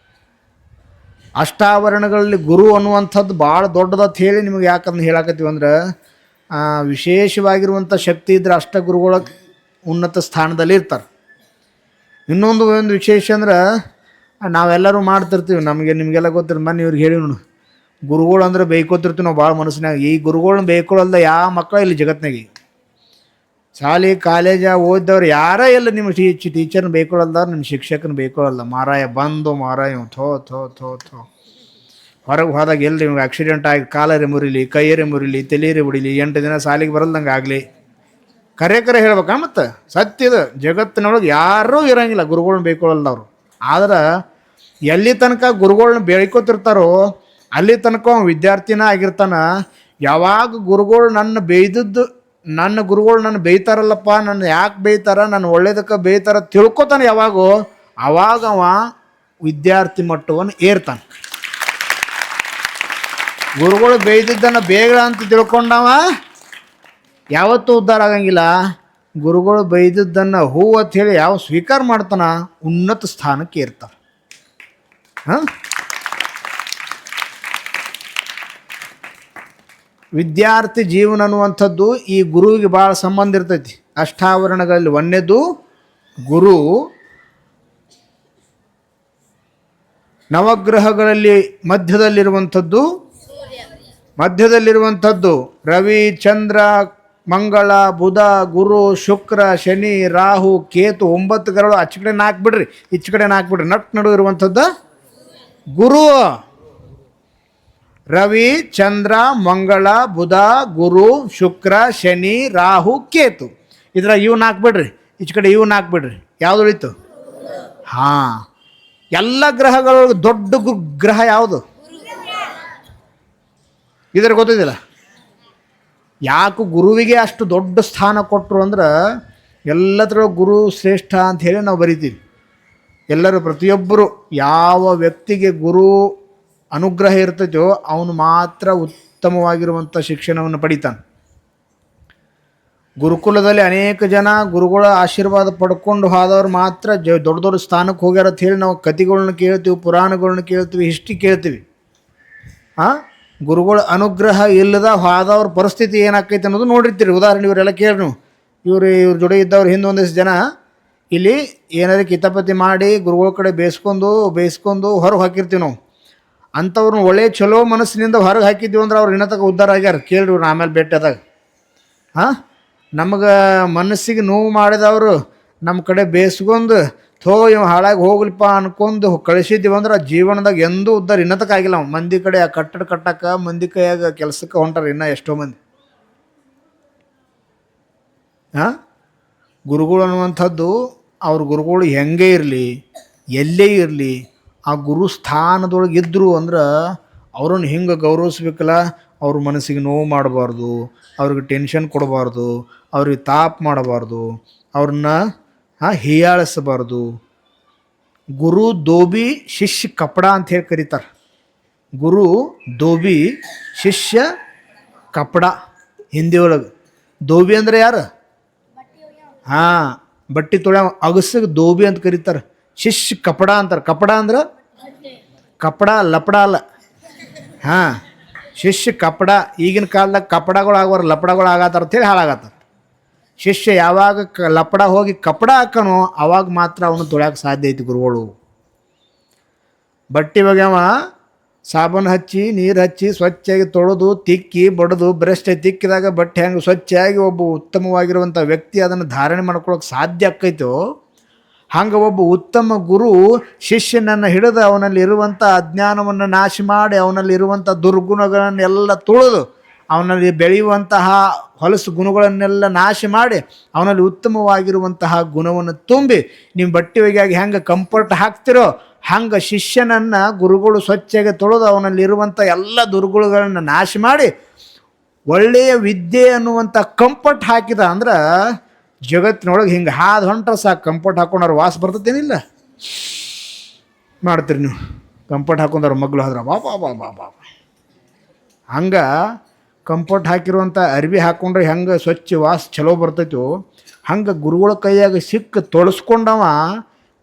Speaker 1: ಅಷ್ಟಾವರಣಗಳಲ್ಲಿ ಗುರು ಅನ್ನುವಂಥದ್ದು ಭಾಳ ದೊಡ್ಡದತ್ ಹೇಳಿ ನಿಮಗೆ ಯಾಕಂದ್ರೆ ಹೇಳಕತ್ತೀವಿ ಅಂದ್ರೆ ವಿಶೇಷವಾಗಿರುವಂಥ ಶಕ್ತಿ ಇದ್ದರೆ ಅಷ್ಟಗುರುಗಳ ಉನ್ನತ ಸ್ಥಾನದಲ್ಲಿ ಇರ್ತಾರೆ. ಇನ್ನೊಂದು ವಿಶೇಷ ಅಂದ್ರೆ ನಾವೆಲ್ಲರೂ ಮಾಡ್ತಿರ್ತೀವಿ. ನಿಮಗೆಲ್ಲ ಗೊತ್ತಿರ ಮನೆ ಇವ್ರಿಗೆ ಹೇಳಿ ನೋಡು, ಗುರುಗಳು ಅಂದ್ರೆ ಬೇಯ್ಕೋತಿರ್ತೀವಿ ನಾವು ಭಾಳ ಮನಸ್ಸಿನಾಗ. ಈ ಗುರುಗಳನ್ನ ಬೇಯ್ಕೊಳ್ಳಲ್ದ ಯಾವ ಮಕ್ಕಳು ಇಲ್ಲಿ ಜಗತ್ತಿನಾಗೆ, ಶಾಲೆ ಕಾಲೇಜ ಓದಿದವ್ರು ಯಾರೇ ಇಲ್ಲ ನಿಮ್ಮ ಟೀಚರ್ನ ಬೇಯ್ಕೊಳ್ಳಲ್ದವ್ರು, ನಿಮ್ಮ ಶಿಕ್ಷಕನ ಬೇಯ್ಕೊಳ್ಳಲ್ಲ. ಮಾರಾಯ ಬಂದು ಮಾರಾಯ ಥೋ ಹೊರಗೆ ಹೋದಾಗ ಎಲ್ಲಿ ನಿಮ್ಗೆ ಆಕ್ಸಿಡೆಂಟ್ ಆಗಿ ಕಾಲರೆ ಮುರಿಲಿ, ಕೈಯರೆ ಮುರಿಲಿ, ತಲೆಯರೆ ಬಿಡಿಲಿ, 8 ದಿನ ಶಾಲೆಗೆ ಬರಲ್ದಂಗೆ ಆಗಲಿ. ಕರೆ ಹೇಳ್ಬೇಕಾ? ಮತ್ತು ಸತ್ಯದ ಜಗತ್ತಿನೊಳಗೆ ಯಾರೂ ಇರೋಂಗಿಲ್ಲ ಗುರುಗಳನ್ನ ಬೇಯ್ಕೊಳ್ಳಲ್ದವ್ರು. ಆದ್ರೆ ಎಲ್ಲಿ ತನಕ ಗುರುಗಳನ್ನ ಬೇಯ್ಕೋತಿರ್ತಾರೋ ಅಲ್ಲಿ ತನಕ ವಿದ್ಯಾರ್ಥಿನ ಆಗಿರ್ತಾನ. ಯಾವಾಗ ಗುರುಗಳು ನನ್ನ ಗುರುಗಳು ನನ್ನ ಬೇಯ್ತಾರಲ್ಲಪ್ಪ, ನನ್ನ ಯಾಕೆ ಬೇಯ್ತಾರ, ನನ್ನ ಒಳ್ಳೇದಕ್ಕೆ ಬೇಯ್ತಾರ ತಿಳ್ಕೊತಾನೆ ಯಾವಾಗೋ, ಆವಾಗ ಅವ ವಿದ್ಯಾರ್ಥಿ ಮಟ್ಟವನ್ನು ಏರ್ತಾನೆ. ಗುರುಗಳು ಬೇಯ್ದಿದ್ದನ್ನು ಬೇಗ ಅಂತ ತಿಳ್ಕೊಂಡವ ಯಾವತ್ತೂ ಉದ್ಧಾರ ಆಗಂಗಿಲ್ಲ. ಗುರುಗಳು ಬೈದದ್ದನ್ನು ಹೂ ಅಂತ ಹೇಳಿ ಯಾವ ಸ್ವೀಕಾರ ಮಾಡ್ತಾನ ಉನ್ನತ ಸ್ಥಾನಕ್ಕೆ ಏರ್ತಾನೆ. ವಿದ್ಯಾರ್ಥಿ ಜೀವನ ಅನ್ನುವಂಥದ್ದು ಈ ಗುರುವಿಗೆ ಭಾಳ ಸಂಬಂಧ ಇರ್ತೈತಿ. ಅಷ್ಟಾವರಣಗಳಲ್ಲಿ ಒಂದನೇದು ಗುರು. ನವಗ್ರಹಗಳಲ್ಲಿ ಮಧ್ಯದಲ್ಲಿರುವಂಥದ್ದು ರವಿ, ಚಂದ್ರ, ಮಂಗಳ, ಬುಧ, ಗುರು, ಶುಕ್ರ, ಶನಿ, ರಾಹು, ಕೇತು, 9 ಗ್ರಹಗಳು. ಆಚೆ ಕಡೆ 4 ಬಿಡ್ರಿ, ಈಚೆ ಕಡೆ 4 ಬಿಡ್ರಿ. ನಡು ಇರುವಂಥದ್ದು ಗುರು. ರವಿ, ಚಂದ್ರ, ಮಂಗಳ, ಬುಧ, ಗುರು, ಶುಕ್ರ, ಶನಿ, ರಾಹು, ಕೇತು. ಇದ್ರ ಇವು 4 ಬಿಡ್ರಿ, ಈಚೆ ಕಡೆ ಇವು 4 ಬಿಡ್ರಿ. ಯಾವ್ದು ಉಳಿತು? ಹಾಂ, ಎಲ್ಲ ಗ್ರಹಗಳೊಳಗೆ ದೊಡ್ಡ ಗ್ರಹ ಯಾವುದು? ಇದ್ರ ಗೊತ್ತಿದ್ದಿಲ್ಲ. ಯಾಕೆ ಗುರುವಿಗೆ ಅಷ್ಟು ದೊಡ್ಡ ಸ್ಥಾನ ಕೊಟ್ಟರು ಅಂದ್ರೆ, ಎಲ್ಲದರೊಳಗೆ ಗುರು ಶ್ರೇಷ್ಠ ಅಂತ ಹೇಳಿ ನಾವು ಬರಿತೀವಿ. ಎಲ್ಲರೂ ಪ್ರತಿಯೊಬ್ಬರು ಯಾವ ವ್ಯಕ್ತಿಗೆ ಗುರು ಅನುಗ್ರಹ ಇರ್ತೈತೋ ಅವನು ಮಾತ್ರ ಉತ್ತಮವಾಗಿರುವಂಥ ಶಿಕ್ಷಣವನ್ನು ಪಡಿತಾನೆ. ಗುರುಕುಲದಲ್ಲಿ ಅನೇಕ ಜನ ಗುರುಗಳ ಆಶೀರ್ವಾದ ಪಡ್ಕೊಂಡು ಹೋದವ್ರು ಮಾತ್ರ ದೊಡ್ಡ ದೊಡ್ಡ ಸ್ಥಾನಕ್ಕೆ ಹೋಗ್ಯಾರ ಅಂತ ಹೇಳಿ ನಾವು ಕಥೆಗಳನ್ನ ಕೇಳ್ತೀವಿ, ಪುರಾಣಗಳನ್ನ ಕೇಳ್ತೀವಿ, ಹಿಸ್ಟ್ರಿ ಕೇಳ್ತೀವಿ. ಗುರುಗಳ ಅನುಗ್ರಹ ಇಲ್ಲದ ಹೋದವ್ರ ಪರಿಸ್ಥಿತಿ ಏನಾಕೈತೆ ಅನ್ನೋದು ನೋಡಿರ್ತೀರಿ. ಉದಾಹರಣೆ ಇವರೆಲ್ಲ ಕೇಳಿ ನೀವು, ಇವ್ರ ಜೊತೆ ಇದ್ದವ್ರು ಹಿಂದೊಂದಿಷ್ಟು ಜನ ಇಲ್ಲಿ ಏನಾದ್ರು ಕಿತಾಪತಿ ಮಾಡಿ ಗುರುಗಳ ಕಡೆ ಬೇಯಿಸ್ಕೊಂಡು ಹೊರಗೆ ಹಾಕಿರ್ತೀವಿ ನಾವು. ಅಂಥವ್ರನ್ನ ಒಳ್ಳೆ ಚಲೋ ಮನಸ್ಸಿನಿಂದ ಹೊರಗೆ ಹಾಕಿದ್ದೀವಿ ಅಂದ್ರೆ ಅವ್ರು ಇನ್ನತಕ್ಕ ಉದ್ಧಾರ ಆಗ್ಯಾರ. ಕೇಳ್ರಿ ಇವ್ರು ಆಮೇಲೆ ಭೇಟಿಯಾದಾಗ. ನಮಗೆ ಮನಸ್ಸಿಗೆ ನೋವು ಮಾಡಿದವರು ನಮ್ಮ ಕಡೆ ಬೇಯಿಸ್ಕೊಂಡು ಇವ್ ಹಾಳಾಗಿ ಹೋಗ್ಲಿಪ್ಪ ಅನ್ಕೊಂಡು ಕಳಿಸಿದ್ದೀವಿ ಅಂದ್ರೆ ಜೀವನದಾಗ ಎಂದೂ ಉದ್ಧಾರ ಇನ್ನತಕ್ಕ ಆಗಿಲ್ಲ. ಮಂದಿ ಕಡೆ ಆ ಕಟ್ಟಡ ಕಟ್ಟಕ್ಕೆ ಮಂದಿ ಕೈಯಾಗ ಕೆಲಸಕ್ಕೆ ಹೊಂಟಾರ ಇನ್ನೂ ಎಷ್ಟೋ ಮಂದಿ. ಗುರುಗಳು ಅನ್ನುವಂಥದ್ದು ಅವ್ರ ಗುರುಗಳು ಹೆಂಗೆ ಇರಲಿ, ಎಲ್ಲೇ ಇರಲಿ, ಆ ಗುರು ಸ್ಥಾನದೊಳಗೆ ಇದ್ದರು ಅಂದ್ರೆ ಅವ್ರನ್ನ ಹಿಂಗೆ ಗೌರವಿಸ್ಬೇಕಲ್ಲ. ಅವ್ರ ಮನಸ್ಸಿಗೆ ನೋವು ಮಾಡಬಾರ್ದು, ಅವ್ರಿಗೆ ಟೆನ್ಷನ್ ಕೊಡಬಾರ್ದು, ಅವ್ರಿಗೆ ತಾಪ ಮಾಡಬಾರ್ದು, ಅವ್ರನ್ನ ಹೀಯಾಳಿಸಬಾರ್ದು. ಗುರು ದೋಬಿ ಶಿಷ್ಯ ಕಪಡ ಅಂತ ಹೇಳಿ ಕರೀತಾರೆ. ಗುರು ದೋಬಿ, ಶಿಷ್ಯ ಕಪಡ. ಹಿಂದಿ ಒಳಗೆ ದೋಬಿ ಅಂದರೆ ಯಾರು? ಬಟ್ಟೆ ತೊಳೆ ಅಗಸಿಗೆ ದೋಬಿ ಅಂತ ಕರೀತಾರೆ. ಶಿಷ್ಯ ಕಪಡ ಅಂತಾರೆ. ಕಪಡ ಅಂದ್ರೆ ಕಪಡ, ಲಪಡ ಅಲ್ಲ. ಶಿಷ್ಯ ಕಪಡ. ಈಗಿನ ಕಾಲದಾಗ ಕಪಡಗಳು ಆಗೋರು ಲಪಡಗಳು ಆಗತ್ತಾರ ಅಂತೇಳಿ ಹಾಳಾಗತ್ತಾರ. ಶಿಷ್ಯ ಯಾವಾಗ ಲಪಡ ಹೋಗಿ ಕಪಡ ಹಾಕನೋ ಅವಾಗ ಮಾತ್ರ ಅವನು ತೊಳ್ಯಾಕೆ ಸಾಧ್ಯ ಐತಿ. ಗುರುಗಳು ಬಟ್ಟೆ ಒಗ್ಯಾವ, ಸಾಬೂನು ಹಚ್ಚಿ ನೀರು ಹಚ್ಚಿ ಸ್ವಚ್ಛಾಗಿ ತೊಳೆದು ತಿಕ್ಕಿ ಬಡಿದು ಬ್ರಷ್ ತಿಕ್ಕಿದಾಗ ಬಟ್ಟೆ ಹೆಂಗೆ ಸ್ವಚ್ಛಾಗಿ ಒಬ್ಬ ಉತ್ತಮವಾಗಿರುವಂಥ ವ್ಯಕ್ತಿ ಅದನ್ನು ಧಾರಣೆ ಮಾಡ್ಕೊಳ್ಳೋಕೆ ಸಾಧ್ಯ ಆಕ್ಕೈತೋ, ಹಂಗೆ ಒಬ್ಬ ಉತ್ತಮ ಗುರು ಶಿಷ್ಯನನ್ನು ಹಿಡಿದು ಅವನಲ್ಲಿ ಇರುವಂಥ ಅಜ್ಞಾನವನ್ನು ನಾಶ ಮಾಡಿ ಅವನಲ್ಲಿ ಇರುವಂಥ ದುರ್ಗುಣಗಳನ್ನೆಲ್ಲ ತುಳಿದು ಅವನಲ್ಲಿ ಬೆಳೆಯುವಂತಹ ಹೊಲಸು ಗುಣಗಳನ್ನೆಲ್ಲ ನಾಶ ಮಾಡಿ ಅವನಲ್ಲಿ ಉತ್ತಮವಾಗಿರುವಂತಹ ಗುಣವನ್ನು ತುಂಬಿ ನೀವು ಬಟ್ಟೆ ಒಗೆಯಾಗಿ ಹೆಂಗೆ ಕಂಫರ್ಟ್ ಹಾಕ್ತಿರೋ ಹಂಗೆ ಶಿಷ್ಯನನ್ನು ಗುರುಗಳು ಸ್ವಚ್ಛಗೆ ತೊಳೆದು ಅವನಲ್ಲಿರುವಂಥ ಎಲ್ಲ ದುರ್ಗುಣಗಳನ್ನು ನಾಶ ಮಾಡಿ ಒಳ್ಳೆಯ ವಿದ್ಯೆ ಅನ್ನುವಂಥ ಕಂಫರ್ಟ್ ಹಾಕಿದ ಅಂದ್ರೆ ಜಗತ್ತಿನೊಳಗೆ ಹಿಂಗೆ ಹಾದು ಹೊಂಟ್ರೆ ಸಾಕು. ಕಂಫರ್ಟ್ ಹಾಕೊಂಡವ್ರು ವಾಸ ಬರ್ತತೇನಿಲ್ಲ ಮಾಡ್ತೀರಿ ನೀವು. ಕಂಫರ್ಟ್ ಹಾಕೊಂಡವ್ರು ಮಗ್ಳು ಆದ್ರೆ ಬಾ ಹಂಗೆ ಕಂಫರ್ಟ್ ಹಾಕಿರುವಂಥ ಅರ್ವಿ ಹಾಕ್ಕೊಂಡ್ರೆ ಹೆಂಗೆ ಸ್ವಚ್ಛ ವಾಸ ಚಲೋ ಬರ್ತೈತೋ ಹಂಗೆ ಗುರುಗಳ ಕೈಯಾಗ ಸಿಕ್ಕ ತೊಳಸ್ಕೊಂಡವ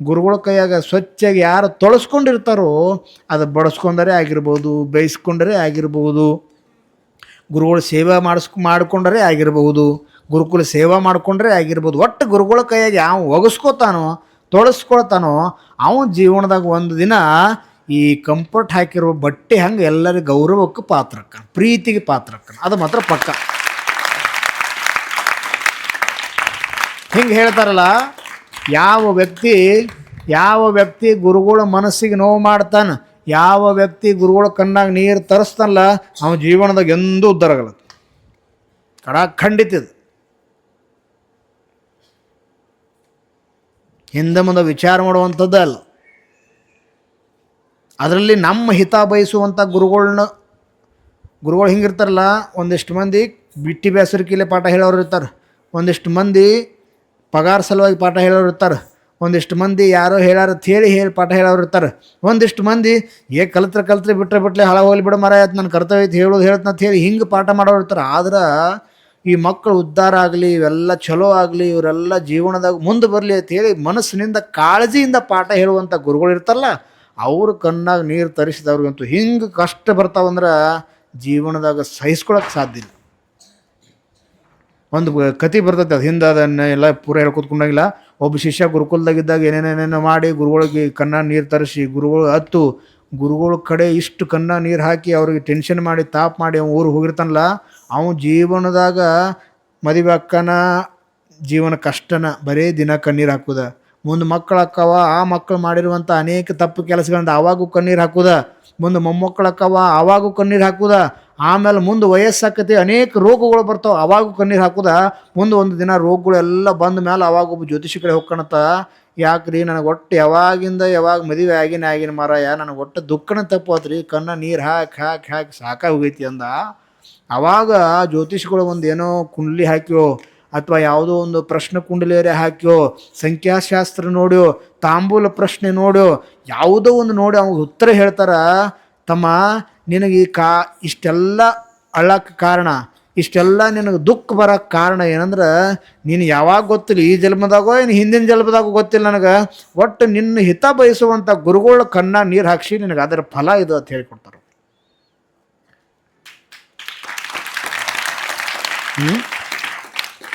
Speaker 1: ಗುರುಗಳ ಕೈಯಾಗ ಸ್ವಚ್ಛಾಗಿ ಯಾರು ತೊಳಸ್ಕೊಂಡಿರ್ತಾರೋ ಅದು ಬಡಿಸ್ಕೊಂಡರೆ ಆಗಿರ್ಬೋದು, ಬೇಯಿಸ್ಕೊಂಡರೆ ಆಗಿರ್ಬೋದು, ಗುರುಗಳ ಸೇವೆ ಮಾಡಿಕೊಂಡರೆ ಆಗಿರ್ಬೋದು, ಗುರುಕುಲ ಸೇವಾ ಮಾಡಿಕೊಂಡ್ರೆ ಆಗಿರ್ಬೋದು. ಒಟ್ಟು ಗುರುಗಳ ಕೈಯಾಗಿ ಯಾವ ಒಗಸ್ಕೋತಾನೋ ತೊಳಸ್ಕೊಳ್ತಾನೋ ಅವನ ಜೀವನದಾಗ ಒಂದು ದಿನ ಈ ಕಂಫರ್ಟ್ ಹಾಕಿರೋ ಬಟ್ಟೆ ಹಂಗೆ ಎಲ್ಲರಿಗೂ ಗೌರವಕ್ಕೆ ಪಾತ್ರಕ್ಕ, ಪ್ರೀತಿಗೆ ಪಾತ್ರಕ್ಕ. ಅದು ಮಾತ್ರ ಪಕ್ಕ. ಹಿಂಗೆ ಹೇಳ್ತಾರಲ್ಲ, ಯಾವ ವ್ಯಕ್ತಿ ಗುರುಗಳ ಮನಸ್ಸಿಗೆ ನೋವು ಮಾಡ್ತಾನೆ, ಯಾವ ವ್ಯಕ್ತಿ ಗುರುಗಳ ಕಣ್ಣಾಗ ನೀರು ತರಿಸ್ತಾನಲ್ಲ ಅವನ ಜೀವನದಾಗ ಎಂದೂ ಉದ್ಧಾರ ಆಗಲ್ಲ. ಖಂಡಿತ ಇದು. ಹಿಂದೆ ಮುಂದೆ ವಿಚಾರ ಮಾಡುವಂಥದ್ದೇ ಅಲ್ಲ. ಅದರಲ್ಲಿ ನಮ್ಮ ಹಿತ ಬಯಸುವಂಥ ಗುರುಗಳು ಹಿಂಗಿರ್ತಾರಲ್ಲ, ಒಂದಿಷ್ಟು ಮಂದಿ ಬಿಟ್ಟಿ ಬೇಸರಿಕೆಲೆ ಪಾಠ ಹೇಳೋರು ಇರ್ತಾರೆ, ಒಂದಿಷ್ಟು ಮಂದಿ ಪಗಾರ ಸಲುವಾಗಿ ಪಾಠ ಹೇಳೋರು ಇರ್ತಾರೆ, ಒಂದಿಷ್ಟು ಮಂದಿ ಯಾರೋ ಹೇಳಾರ ಹೇಳಿ ಪಾಠ ಹೇಳೋರು ಇರ್ತಾರೆ, ಒಂದಿಷ್ಟು ಮಂದಿ ಕಲ್ತ್ರೆ ಬಿಟ್ಟರೆ ಹಳ ಹೋಗ್ಲಿ ಬಿಡ ಮರ ಆಯ್ತು ನನ್ನ ಕರ್ತವ್ಯ ಐತಿ ಹೇಳೋದು ಹೇಳ್ತಂತ ಹೇಳಿ ಹಿಂಗೆ ಪಾಠ ಮಾಡೋರು ಇರ್ತಾರೆ. ಆದ್ರೆ ಈ ಮಕ್ಕಳು ಉದ್ಧಾರ ಆಗಲಿ, ಇವೆಲ್ಲ ಚಲೋ ಆಗಲಿ, ಇವರೆಲ್ಲ ಜೀವನದಾಗ ಮುಂದೆ ಬರಲಿ ಅಂತ ಹೇಳಿ ಮನಸ್ಸಿನಿಂದ ಕಾಳಜಿಯಿಂದ ಪಾಠ ಹೇಳುವಂಥ ಗುರುಗಳು ಇರ್ತಾರಲ್ಲ, ಅವ್ರ ಕಣ್ಣಾಗ ನೀರು ತರಿಸಿದವ್ರಿಗಂತೂ ಹಿಂಗೆ ಕಷ್ಟ ಬರ್ತಾವಂದ್ರೆ ಜೀವನದಾಗ ಸಹಿಸ್ಕೊಳಕ್ಕೆ ಸಾಧ್ಯ ಇಲ್ಲ. ಒಂದು ಕತೆ ಬರ್ತೈತೆ, ಅದು ಹಿಂದೆ ಅದನ್ನು ಎಲ್ಲ ಪೂರ ಹೇಳ್ಕೊತ್ಕೊಂಡಾಗಿಲ್ಲ. ಒಬ್ಬ ಶಿಷ್ಯ ಗುರುಕುಲದಾಗಿದ್ದಾಗ ಏನೇನೇನೇನೋ ಮಾಡಿ ಗುರುಗಳಿಗೆ ಕಣ್ಣ ನೀರು ತರಿಸಿ ಗುರುಗಳ ಕಡೆ ಇಷ್ಟು ಕಣ್ಣ ನೀರು ಹಾಕಿ ಅವ್ರಿಗೆ ಟೆನ್ಷನ್ ಮಾಡಿ ತಾಪ್ ಮಾಡಿ ಅವ್ನು ಊರಿಗೆ ಹೋಗಿರ್ತಾನಲ್ಲ, ಅವನು ಜೀವನದಾಗ ಮದುವೆ ಅಕ್ಕನ ಜೀವನ ಕಷ್ಟನ ಬರೀ ದಿನ ಕಣ್ಣೀರು ಹಾಕುದ, ಮುಂದೆ ಮಕ್ಕಳು ಅಕ್ಕವ ಆ ಮಕ್ಕಳು ಮಾಡಿರುವಂಥ ಅನೇಕ ತಪ್ಪು ಕೆಲಸಗಳಿಂದ ಆವಾಗೂ ಕಣ್ಣೀರು ಹಾಕುದ, ಮುಂದೆ ಮೊಮ್ಮಕ್ಕಳು ಅಕ್ಕವ ಆವಾಗೂ ಕಣ್ಣೀರು ಹಾಕುದ, ಆಮೇಲೆ ಮುಂದೆ ವಯಸ್ಸಾಕತಿ ಅನೇಕ ರೋಗಗಳು ಬರ್ತಾವೆ ಅವಾಗೂ ಕಣ್ಣೀರು ಹಾಕುದ, ಮುಂದೆ ಒಂದು ದಿನ ರೋಗಗಳೆಲ್ಲ ಬಂದ ಮೇಲೆ ಅವಾಗ ಒಬ್ಬ ಜ್ಯೋತಿಷಿ ಕಡೆ ಹೋಗ್ಕಣತ್ತ, ಯಾಕ್ರಿ ನನಗೆ ಒಟ್ಟು ಯಾವಾಗ ಮದುವೆ ಆಗಿನ ಮಾರಾಯ ನನಗೆ ಒಟ್ಟು ದುಃಖನ ತಪ್ಪೋತ್ರಿ, ಕಣ್ಣ ನೀರು ಹಾಕಿ ಸಾಕಾಗಿ ಹೋಗೈತಿ ಅಂದ. ಆವಾಗ ಜ್ಯೋತಿಷಿಗಳು ಒಂದು ಏನೋ ಕುಂಡ್ಲಿ ಹಾಕ್ಯೋ ಅಥವಾ ಯಾವುದೋ ಒಂದು ಪ್ರಶ್ನೆ ಕುಂಡಲಿಯರೇ ಹಾಕ್ಯೋ, ಸಂಖ್ಯಾಶಾಸ್ತ್ರ ನೋಡ್ಯೋ, ತಾಂಬೂಲ ಪ್ರಶ್ನೆ ನೋಡ್ಯೋ, ಯಾವುದೋ ಒಂದು ನೋಡಿ ಅವ್ನಿಗೆ ಉತ್ತರ ಹೇಳ್ತಾರ, ತಮ್ಮ ನಿನಗೆ ಇಷ್ಟೆಲ್ಲ ಅಳ್ಳಕ್ಕೆ ಕಾರಣ, ಇಷ್ಟೆಲ್ಲ ನಿನಗೆ ದುಃಖ ಬರೋಕ್ಕೆ ಕಾರಣ ಏನಂದ್ರೆ ನೀನು ಯಾವಾಗ ಗೊತ್ತಿಲ್ಲ, ಈ ಜನ್ಮದಾಗೋ ಏನು ಹಿಂದಿನ ಜನ್ಮದಾಗೋ ಗೊತ್ತಿಲ್ಲ ನನಗೆ, ಒಟ್ಟು ನಿನ್ನ ಹಿತ ಬಯಸುವಂಥ ಗುರುಗಳ ಕಣ್ಣ ನೀರು ಹಾಕಿಸಿ ನಿನಗೆ ಅದರ ಫಲ ಇದು ಅಂತ ಹೇಳಿಕೊಡ್ತಾರೆ.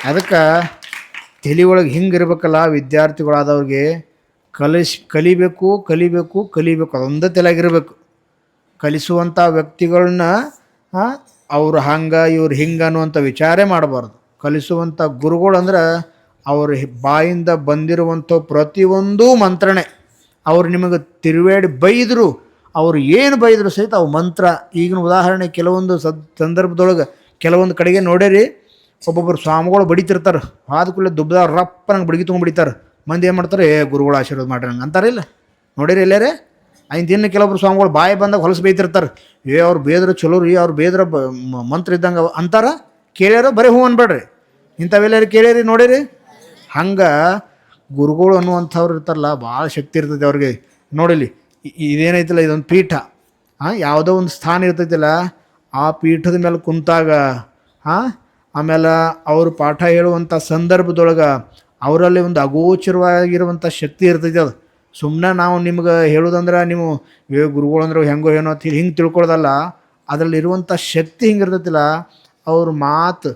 Speaker 1: ಅದಕ್ಕೆ ತಲೆ ಒಳಗೆ ಹಿಂಗಿರ್ಬೇಕಲ್ಲ ವಿದ್ಯಾರ್ಥಿಗಳಾದವ್ರಿಗೆ, ಕಲಿಬೇಕು ಅದೊಂದೇ ತಲೆಯಾಗಿರ್ಬೇಕು. ಕಲಿಸುವಂಥ ವ್ಯಕ್ತಿಗಳನ್ನ ಅವ್ರು ಹಂಗೆ ಇವ್ರು ಹಿಂಗೆ ಅನ್ನುವಂಥ ವಿಚಾರೇ ಮಾಡಬಾರ್ದು. ಕಲಿಸುವಂಥ ಗುರುಗಳು ಅಂದ್ರೆ ಅವ್ರ ಬಾಯಿಂದ ಬಂದಿರುವಂಥ ಪ್ರತಿಯೊಂದು ಮಂತ್ರನೇ, ಅವ್ರು ನಿಮಗೆ ತಿರುವೇಡಿ ಬೈದರು, ಅವ್ರು ಏನು ಬೈದರು ಸಹಿತ ಅವು ಮಂತ್ರ. ಈಗಿನ ಉದಾಹರಣೆ ಕೆಲವೊಂದು ಸಂದರ್ಭದೊಳಗೆ ಕೆಲವೊಂದು ಕಡೆಗೆ ನೋಡೇರಿ, ಒಬ್ಬೊಬ್ಬರು ಸ್ವಾಮಿಗಳು ಬಡಿತಿರ್ತಾರೆ, ಆದ ಕೂಡಲೇ ದುಬ್ಬದ ರಪ್ಪ ನಂಗೆ ಬಡಿಗೆ ತೊಗೊಂಡ್ಬಿಡಿತಾರೆ. ಮಂದಿ ಏನು ಮಾಡ್ತಾರೆ, ಗುರುಗಳು ಆಶೀರ್ವಾದ ಮಾಡ್ರಿ ನಂಗೆ ಅಂತಾರೆ. ಇಲ್ಲ ನೋಡಿರಿ ಎಲ್ಲರೇ ಇನ್ನು ಕೆಲವೊಬ್ರು ಸ್ವಾಮಿಗಳು ಬಾಯಿ ಬಂದಾಗ ಹೊಲಸು ಬೈತಿರ್ತಾರೆ, ಅವ್ರು ಬೇದ್ರೆ ಚಲೋ ರೀ, ಅವ್ರು ಬೇದ್ರೆ ಮಂತ್ರ ಇದ್ದಂಗೆ ಅಂತಾರ. ಕೇಳ್ಯಾರೋ ಬರೀ ಹೂ ಅನ್ಬೇಡ್ರಿ, ಇಂಥವೆಲ್ಲರೂ ಕೇಳಿರಿ ನೋಡಿರಿ. ಹಂಗೆ ಗುರುಗಳು ಅನ್ನುವಂಥವ್ರು ಇರ್ತಾರಲ್ಲ, ಭಾಳ ಶಕ್ತಿ ಇರ್ತೈತೆ ಅವ್ರಿಗೆ. ನೋಡಿಲಿ ಇದೇನೈತಿಲ್ಲ, ಇದೊಂದು ಪೀಠ, ಯಾವುದೋ ಒಂದು ಸ್ಥಾನ ಇರ್ತೈತಿಲ್ಲ, ಆ ಪೀಠದ ಮೇಲೆ ಕುಂತಾಗ ಆಮೇಲೆ ಅವರು ಪಾಠ ಹೇಳುವಂಥ ಸಂದರ್ಭದೊಳಗೆ ಅವರಲ್ಲಿ ಒಂದು ಅಗೋಚರವಾಗಿರುವಂಥ ಶಕ್ತಿ ಇರ್ತೈತಿ. ಅದು ಸುಮ್ಮನೆ ನಾವು ನಿಮ್ಗೆ ಹೇಳೋದಂದ್ರೆ ನೀವು ಗುರುಗಳು ಅಂದ್ರೆ ಹೆಂಗೋ ಏನೋ ಅಂತ ಹಿಂಗೆ ತಿಳ್ಕೊಳ್ಳೋದಲ್ಲ, ಅದರಲ್ಲಿರುವಂಥ ಶಕ್ತಿ ಹಿಂಗೆ ಇರ್ತೈತಿಲ್ಲ. ಅವ್ರ ಮಾತು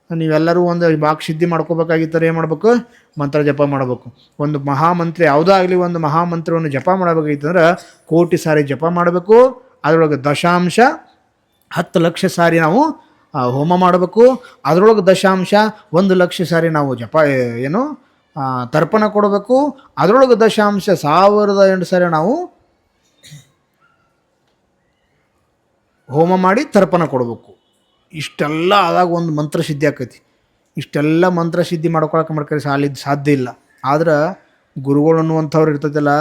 Speaker 1: ನೀವೆಲ್ಲರೂ ಒಂದು ವಾಕ್ಸಿದ್ಧಿ ಮಾಡ್ಕೋಬೇಕಾಗಿತ್ತಾರೆ, ಏನು ಮಾಡ್ಬೇಕು, ಮಂತ್ರ ಜಪ ಮಾಡಬೇಕು. ಒಂದು ಮಹಾಮಂತ್ರ ಯಾವುದೋ ಆಗಲಿ, ಒಂದು ಮಹಾಮಂತ್ರವನ್ನು ಜಪ ಮಾಡಬೇಕಾಗಿತ್ತಂದ್ರೆ 1,000,000 ಸಾರಿ ಜಪ ಮಾಡಬೇಕು. ಅದರೊಳಗೆ 10,00,000 ಸಾರಿ ನಾವು ಹೋಮ ಮಾಡಬೇಕು. ಅದರೊಳಗೆ 1,00,000 ಸಾರಿ ನಾವು ಜಪ ತರ್ಪಣ ಕೊಡಬೇಕು. ಅದರೊಳಗೆ 1,08,000 ಸಾರಿ ನಾವು ಹೋಮ ಮಾಡಿ ತರ್ಪಣ ಕೊಡಬೇಕು. ಇಷ್ಟೆಲ್ಲ ಆದಾಗ ಒಂದು ಮಂತ್ರ ಸಿದ್ಧಿ ಆಕೈತಿ. ಇಷ್ಟೆಲ್ಲ ಮಂತ್ರ ಸಿದ್ಧಿ ಮಾಡ್ಕೊಳಕ್ಕೆ ಸಾಧ್ಯ ಇಲ್ಲ. ಆದ್ರೆ ಗುರುಗಳು ಅನ್ನುವಂಥವ್ರು ಇರ್ತೈತಲ್ಲ,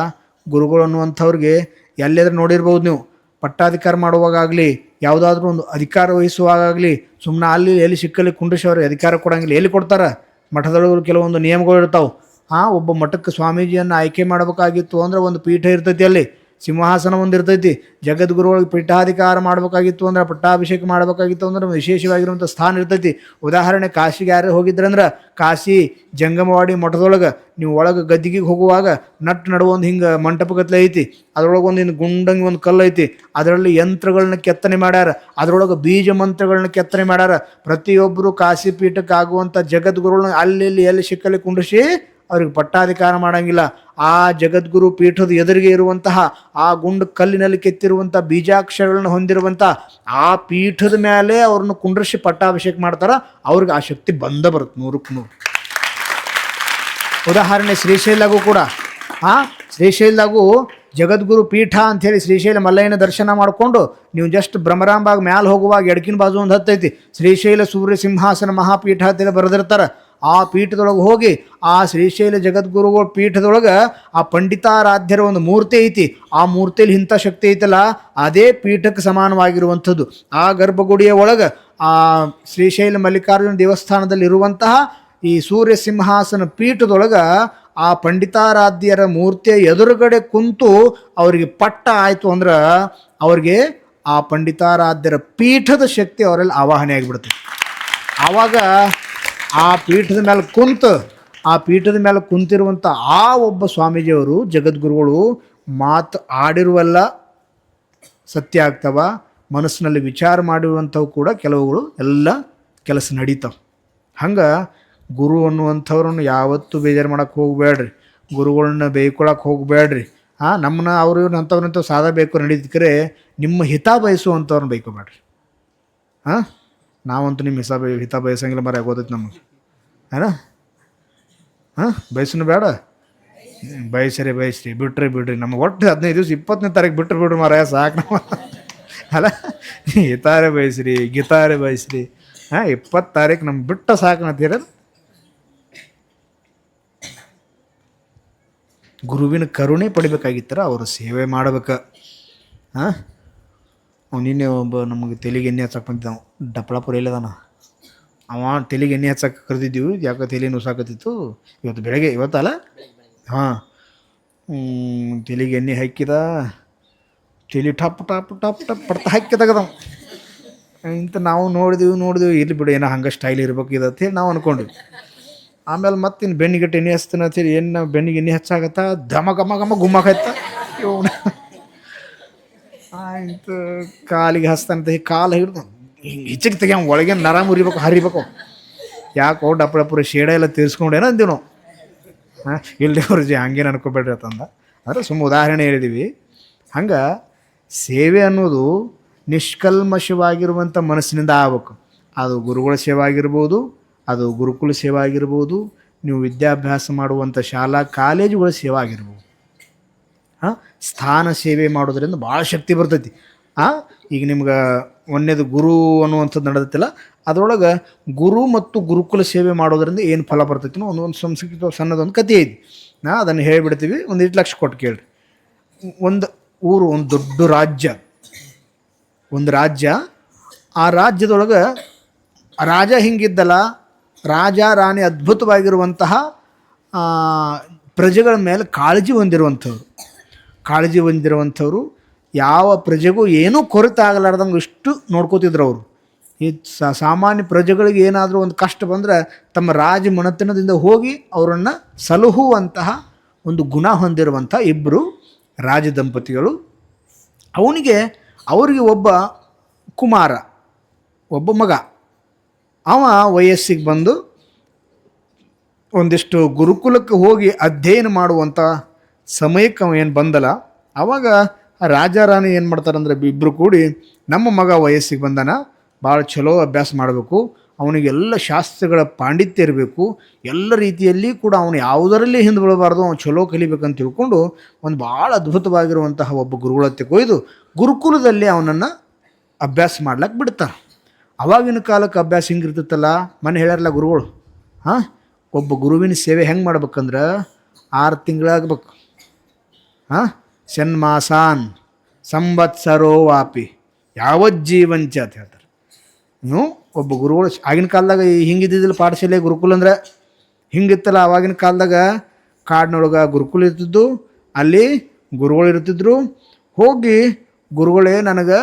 Speaker 1: ಗುರುಗಳು ಅನ್ನುವಂಥವ್ರಿಗೆ ಎಲ್ಲೆದ್ರೆ ನೋಡಿರ್ಬೋದು ನೀವು, ಪಟ್ಟಾಧಿಕಾರ ಮಾಡುವಾಗಲಿ, ಯಾವುದಾದ್ರೂ ಒಂದು ಅಧಿಕಾರ ವಹಿಸುವಾಗಲಿ, ಸುಮ್ಮನೆ ಅಲ್ಲಿ ಎಲ್ಲಿ ಸಿಕ್ಕಲ್ಲಿ ಕುಂಡ್ರಿಸಿ ಅವ್ರಿಗೆ ಅಧಿಕಾರ ಕೊಡೋಂಗಿಲ್ಲ. ಎಲ್ಲಿ ಕೊಡ್ತಾರೆ, ಮಠದೊಳಗೆ ಕೆಲವೊಂದು ನಿಯಮಗಳು ಇರ್ತಾವೆ. ಒಬ್ಬ ಮಠಕ್ಕೆ ಸ್ವಾಮೀಜಿಯನ್ನು ಆಯ್ಕೆ ಮಾಡಬೇಕಾಗಿತ್ತು ಅಂದ್ರೆ ಒಂದು ಪೀಠ ಇರ್ತೈತಿ, ಅಲ್ಲಿ ಸಿಂಹಾಸನ ಒಂದು ಇರ್ತೈತಿ. ಜಗದ್ಗುರುಗಳಿಗೆ ಪೀಠಾಧಿಕಾರ ಮಾಡಬೇಕಾಗಿತ್ತು ಅಂದ್ರೆ, ಪಟ್ಟಾಭಿಷೇಕ ಮಾಡಬೇಕಾಗಿತ್ತು ಅಂದ್ರೆ ವಿಶೇಷವಾಗಿರುವಂಥ ಸ್ಥಾನ ಇರ್ತೈತಿ. ಉದಾಹರಣೆ ಕಾಶಿಗೆ ಯಾರು ಹೋಗಿದ್ರಂದ್ರೆ, ಕಾಶಿ ಜಂಗಮವಾಡಿ ಮಠದೊಳಗೆ ನೀವು ಒಳಗೆ ಗದ್ದಿಗೆ ಹೋಗುವಾಗ ನಡುವೊಂದು ಹಿಂಗೆ ಮಂಟಪಗತ್ಲೆ ಐತಿ, ಅದರೊಳಗೆ ಒಂದು ಹಿಂಗೆ ಗುಂಡಂಗೆ ಒಂದು ಕಲ್ಲು ಐತಿ, ಅದರಲ್ಲಿ ಯಂತ್ರಗಳನ್ನ ಕೆತ್ತನೆ ಮಾಡ್ಯಾರ, ಅದರೊಳಗೆ ಬೀಜ ಮಂತ್ರಗಳನ್ನ ಕೆತ್ತನೆ ಮಾಡ್ಯಾರ. ಪ್ರತಿಯೊಬ್ಬರು ಕಾಶಿ ಪೀಠಕ್ಕೆ ಆಗುವಂಥ ಜಗದ್ಗುರುಗಳನ್ನ ಅಲ್ಲಿ ಎಲ್ಲಿ ಸಿಕ್ಕಲ್ಲಿ ಕುಂಡ್ರಿಸಿ ಅವ್ರಿಗೆ ಪಟ್ಟಾಧಿಕಾರ ಮಾಡೋಂಗಿಲ್ಲ. ಆ ಜಗದ್ಗುರು ಪೀಠದ ಎದುರಿಗೆ ಇರುವಂತಹ ಆ ಗುಂಡು ಕಲ್ಲಿನಲ್ಲಿ ಕೆತ್ತಿರುವಂಥ ಬೀಜಾಕ್ಷರಗಳನ್ನ ಹೊಂದಿರುವಂಥ ಆ ಪೀಠದ ಮೇಲೆ ಅವ್ರನ್ನ ಕುಂಡ್ರಿಸಿ ಪಟ್ಟಾಭಿಷೇಕ ಮಾಡ್ತಾರೆ. ಅವ್ರಿಗೆ ಆ ಶಕ್ತಿ ಬರುತ್ತೆ 100ಕ್ಕೆ 100. ಉದಾಹರಣೆ ಶ್ರೀಶೈಲಾಗೂ ಕೂಡ, ಶ್ರೀಶೈಲಾಗೂ ಜಗದ್ಗುರು ಪೀಠ ಅಂಥೇಳಿ ಶ್ರೀಶೈಲ ಮಲ್ಲಯ್ಯನ ದರ್ಶನ ಮಾಡಿಕೊಂಡು ನೀವು ಜಸ್ಟ್ ಭ್ರಮರಾಂಬಾಗ ಮ್ಯಾಲೆ ಹೋಗುವಾಗ ಎಡಕಿನ ಬಾಜು ಒಂದು ಹತ್ತೈತಿ, ಶ್ರೀಶೈಲ ಸೂರ್ಯ ಸಿಂಹಾಸನ ಮಹಾಪೀಠ ಅಂತೇಳಿ ಬರೆದಿರ್ತಾರೆ. ಆ ಪೀಠದೊಳಗೆ ಹೋಗಿ ಆ ಶ್ರೀಶೈಲ ಜಗದ್ಗುರುಗಳ ಪೀಠದೊಳಗೆ ಆ ಪಂಡಿತಾರಾಧ್ಯರ ಒಂದು ಮೂರ್ತಿ ಐತಿ. ಆ ಮೂರ್ತಿಯಲ್ಲಿ ಇಂಥ ಶಕ್ತಿ ಐತಲ್ಲ, ಅದೇ ಪೀಠಕ್ಕೆ ಸಮಾನವಾಗಿರುವಂಥದ್ದು. ಆ ಗರ್ಭಗುಡಿಯ ಒಳಗೆ ಆ ಶ್ರೀಶೈಲ ಮಲ್ಲಿಕಾರ್ಜುನ ದೇವಸ್ಥಾನದಲ್ಲಿರುವಂತಹ ಈ ಸೂರ್ಯ ಸಿಂಹಾಸನ ಪೀಠದೊಳಗೆ ಆ ಪಂಡಿತಾರಾಧ್ಯರ ಮೂರ್ತಿಯ ಎದುರುಗಡೆ ಕುಂತು ಅವರಿಗೆ ಪಟ್ಟ ಆಯಿತು ಅಂದ್ರೆ ಅವ್ರಿಗೆ ಆ ಪಂಡಿತಾರಾಧ್ಯರ ಪೀಠದ ಶಕ್ತಿ ಅವರಲ್ಲಿ ಆವಾಹನೆ ಆಗಿಬಿಡುತ್ತೆ. ಆವಾಗ ಆ ಪೀಠದ ಮೇಲೆ ಕುಂತಿರುವಂಥ ಆ ಒಬ್ಬ ಸ್ವಾಮೀಜಿಯವರು ಜಗದ್ಗುರುಗಳು ಮಾತು ಆಡಿರುವಲ್ಲ ಸತ್ಯ ಆಗ್ತವ, ಮನಸ್ಸಿನಲ್ಲಿ ವಿಚಾರ ಮಾಡಿರುವಂಥವು ಕೂಡ ಕೆಲವುಗಳು ಎಲ್ಲ ಕೆಲಸ ನಡೀತಾವೆ. ಹಂಗೆ ಗುರು ಅನ್ನುವಂಥವ್ರನ್ನ ಯಾವತ್ತೂ ಬೇಜಾರು ಮಾಡೋಕ್ಕೆ ಹೋಗಬೇಡ್ರಿ, ಗುರುಗಳನ್ನ ಬೇಯ್ಕೊಳಕ್ಕೆ ಹೋಗಬೇಡ್ರಿ. ನಮ್ಮನ್ನ ಅವರು ಅಂಥವ್ರಂಥವು ಸಾದಾ ಬೇಕು ನಡೀತಿದ್ರೆ ನಿಮ್ಮ ಹಿತ ಬಯಸುವಂಥವ್ರನ್ನ ಬೈಕೋಬೇಡ್ರಿ. ನಾವಂತೂ ನಿಮ್ಮ ಹಿತ ಬಯಸಂಗಿಲ್ಲ ಮರ ಆಗೋದೈತೆ ನಮಗೆ. ಬಯಸನು ಬೇಡ, ಬಯಸ್ರಿ ಬಿಡ್ರಿ ನಮಗೆ ಒಟ್ಟು 15 ದಿವಸ 20ನೇ ತಾರೀಕು ಬಿಡ್ರಿ ಮರ ಸಾಕು ನಮ್ಮ ಅಲ್ಲ. ಹಿತಾರೆ ಬಯಸ್ರಿ, ಗೀತಾರೆ ಬಯಸ್ರಿ, 20 ತಾರೀಕು ನಮ್ಗೆ ಬಿಟ್ಟ ಸಾಕು ಅಂತೀರ. ಗುರುವಿನ ಕರುಣೆ ಪಡಿಬೇಕಾಗಿತ್ತರ ಅವ್ರ ಸೇವೆ ಮಾಡ್ಬೇಕು. ನಿನ್ನೆ ಒಬ್ಬ ನಮಗೆ ತೆಲಿಗೆ ಎಣ್ಣೆ ಹಚ್ಚಕ್ಕೆ ಬಂದಿದ್ದ, ಡಪ್ಪಳಾಪುರ ಇಲ್ಲದಾನ. ಅವ ತೆಲಿಗೆ ಎಣ್ಣೆ ಹಚ್ಚಕ್ಕೆ ಕರೆದಿದ್ದೀವಿ, ಯಾಕೆ ತಲೆ ನುಸಾಕತ್ತಿತ್ತು. ಇವತ್ತಲ್ಲ ತೆಲಿಗೆ ಎಣ್ಣೆ ಹಾಕಿದ, ತಲೆ ಟಪ್ ಟಪ್ ಟಪ್ ಟಪ್ ಪಡ್ತ ಹಾಕಿ ತೆಗದ. ಇಂಥ ನಾವು ನೋಡಿದ್ವಿ ಇಲ್ಲಿ ಬಿಡು ಏನೋ ಹಂಗೆ ಸ್ಟೈಲ್ ಇರ್ಬೇಕು ಇದತ್ತು ಹೇಳಿ ನಾವು ಅಂದ್ಕೊಂಡ್ವಿ. ಆಮೇಲೆ ಮತ್ತೆ ಇನ್ನು ಬೆನ್ನಿಗೆ ಎಣ್ಣೆ ಹಚ್ತಾನೆ ಅಂತೇಳಿ ಏನು ಬೆನ್ನಿಗೆ ಎಣ್ಣೆ ಹಚ್ಚಾಗತ್ತ, ಘಮ ಗುಮ್ಮಕಾಯ್ತ. ಆಯ್ತು ಕಾಲಿಗೆ ಹಚ್ತಾನಂತ ಕಾಲು ಹಿಡಿದು ಹಿಂಗೆ ಹೆಚ್ಚಿಗೆ ತೆಗಿ, ಒಳಗೆ ನರ ಮುರಿಬೇಕು ಹರಿಬೇಕು. ಯಾಕೋ ಡಪ್ಪಳಪುರ ಶೇಡ ಎಲ್ಲ ತೀರ್ಸ್ಕೊಂಡೇನೋ ಅಂದೀವಿ ನಾವು. ಇಲ್ಲದೆ ಅವ್ರಜಿ ಹಂಗೇನು ಅನ್ಕೋಬೇಡ್ರಿ ಅಂತಂದ. ಆದರೆ ಸುಮ್ಮ ಉದಾಹರಣೆ ಹೇಳಿದ್ದೀವಿ. ಹಂಗೆ ಸೇವೆ ಅನ್ನೋದು ನಿಷ್ಕಲ್ಮಶವಾಗಿರುವಂಥ ಮನಸ್ಸಿನಿಂದ ಆಗ್ಬೇಕು. ಅದು ಗುರುಗಳ ಸೇವೆ ಆಗಿರ್ಬೋದು, ಅದು ಗುರುಕುಲ ಸೇವೆ ಆಗಿರ್ಬೋದು, ನೀವು ವಿದ್ಯಾಭ್ಯಾಸ ಮಾಡುವಂಥ ಶಾಲಾ ಕಾಲೇಜುಗಳ ಸೇವೆ ಆಗಿರ್ಬೋದು. ಸ್ಥಾನ ಸೇವೆ ಮಾಡೋದ್ರಿಂದ ಭಾಳ ಶಕ್ತಿ ಬರ್ತೈತಿ. ಈಗ ನಿಮ್ಗೆ ಒಂದೇದು ಗುರು ಅನ್ನುವಂಥದ್ದು ನಡೆದತ್ತಿಲ್ಲ, ಅದರೊಳಗೆ ಗುರು ಮತ್ತು ಗುರುಕುಲ ಸೇವೆ ಮಾಡೋದ್ರಿಂದ ಏನು ಫಲ ಬರ್ತೈತಿ ಒಂದು ಸಂಸ್ಕೃತ ಸಣ್ಣದೊಂದು ಕಥೆ ಐತಿ. ಅದನ್ನು ಹೇಳಿಬಿಡ್ತೀವಿ, ಒಂದು 8 ಲಕ್ಷ ಕೊಟ್ಟು ಕೇಳ್ರಿ. ಒಂದು ಊರು, ಒಂದು ದೊಡ್ಡ ರಾಜ್ಯ. ಆ ರಾಜ್ಯದೊಳಗೆ ರಾಜ ಹಿಂಗಿದ್ದಲ್ಲ, ರಾಜ ರಾಣಿ ಅದ್ಭುತವಾಗಿರುವಂತಹ ಪ್ರಜೆಗಳ ಮೇಲೆ ಕಾಳಜಿ ಹೊಂದಿರುವಂಥವ್ರು ಯಾವ ಪ್ರಜೆಗೂ ಏನೂ ಕೊರತೆ ಆಗಲಾರ್ದಂಗೆ ಇಷ್ಟು ನೋಡ್ಕೋತಿದ್ರು ಅವರು. ಈ ಸಾಮಾನ್ಯ ಪ್ರಜೆಗಳಿಗೆ ಏನಾದರೂ ಒಂದು ಕಷ್ಟ ಬಂದರೆ ತಮ್ಮ ರಾಜ ಮನೆತನದಿಂದ ಹೋಗಿ ಅವರನ್ನು ಸಲಹುವಂತಹ ಒಂದು ಗುಣ ಹೊಂದಿರುವಂಥ ಇಬ್ಬರು ರಾಜ ದಂಪತಿಗಳು. ಅವರಿಗೆ ಒಬ್ಬ ಕುಮಾರ, ಒಬ್ಬ ಮಗ. ಅವ ವಯಸ್ಸಿಗೆ ಬಂದು ಒಂದಿಷ್ಟು ಗುರುಕುಲಕ್ಕೆ ಹೋಗಿ ಅಧ್ಯಯನ ಮಾಡುವಂಥ ಸಮಯಕ್ಕೆ ಅವ ಏನು ಬಂದಲ್ಲ, ಆವಾಗ ರಾಜ ರಾಣಿ ಏನು ಮಾಡ್ತಾರಂದ್ರೆ ಇಬ್ಬರು ಕೂಡಿ, ನಮ್ಮ ಮಗ ವಯಸ್ಸಿಗೆ ಬಂದಾನ, ಭಾಳ ಚಲೋ ಅಭ್ಯಾಸ ಮಾಡಬೇಕು, ಅವನಿಗೆಲ್ಲ ಶಾಸ್ತ್ರಗಳ ಪಾಂಡಿತ್ಯ ಇರಬೇಕು, ಎಲ್ಲ ರೀತಿಯಲ್ಲಿ ಕೂಡ ಅವನು ಯಾವುದರಲ್ಲಿ ಹಿಂದೆ ಬೀಳಬಾರ್ದು, ಅವನು ಚಲೋ ಕಲಿಬೇಕಂತ ತಿಳ್ಕೊಂಡು ಒಂದು ಭಾಳ ಅದ್ಭುತವಾಗಿರುವಂತಹ ಒಬ್ಬ ಗುರುಗಳತ್ತೆ ಕೊಯ್ದು ಗುರುಕುಲದಲ್ಲಿ ಅವನನ್ನು ಅಭ್ಯಾಸ ಮಾಡ್ಲಿಕ್ಕೆ ಬಿಡ್ತಾರೆ. ಅವಾಗಿನ ಕಾಲಕ್ಕೆ ಅಭ್ಯಾಸ ಹಿಂಗಿರ್ತೈತಲ್ಲ, ಮನೆ ಹೇಳ್ಯಾರಲ್ಲ ಗುರುಗಳು, ಒಬ್ಬ ಗುರುವಿನ ಸೇವೆ ಹೆಂಗೆ ಮಾಡ್ಬೇಕಂದ್ರೆ 6 ತಿಂಗಳಾಗಬೇಕು. ಷಣ್ಮಾಸಾನ್ ಸಂವತ್ಸರೋ ವಾಪಿ ಯಾವಜ್ಜೀವಂಚ ಅಂತ ಹೇಳ್ತಾರೆ. ಒಬ್ಬ ಗುರುಗಳು ಆಗಿನ ಕಾಲದಾಗ ಹಿಂಗಿದ್ದಿದ್ದಿಲ್ಲ ಪಾಠಶಾಲೆ ಗುರುಕುಲ ಅಂದ್ರೆ ಹಿಂಗಿತ್ತಲ್ಲ. ಆವಾಗಿನ ಕಾಲದಾಗ ಕಾಡಿನೊಳಗೆ ಗುರುಕುಲ ಇರ್ತಿದ್ದು, ಅಲ್ಲಿ ಗುರುಗಳು ಇರ್ತಿದ್ರು. ಹೋಗಿ ಗುರುಗಳೇ ನನಗೆ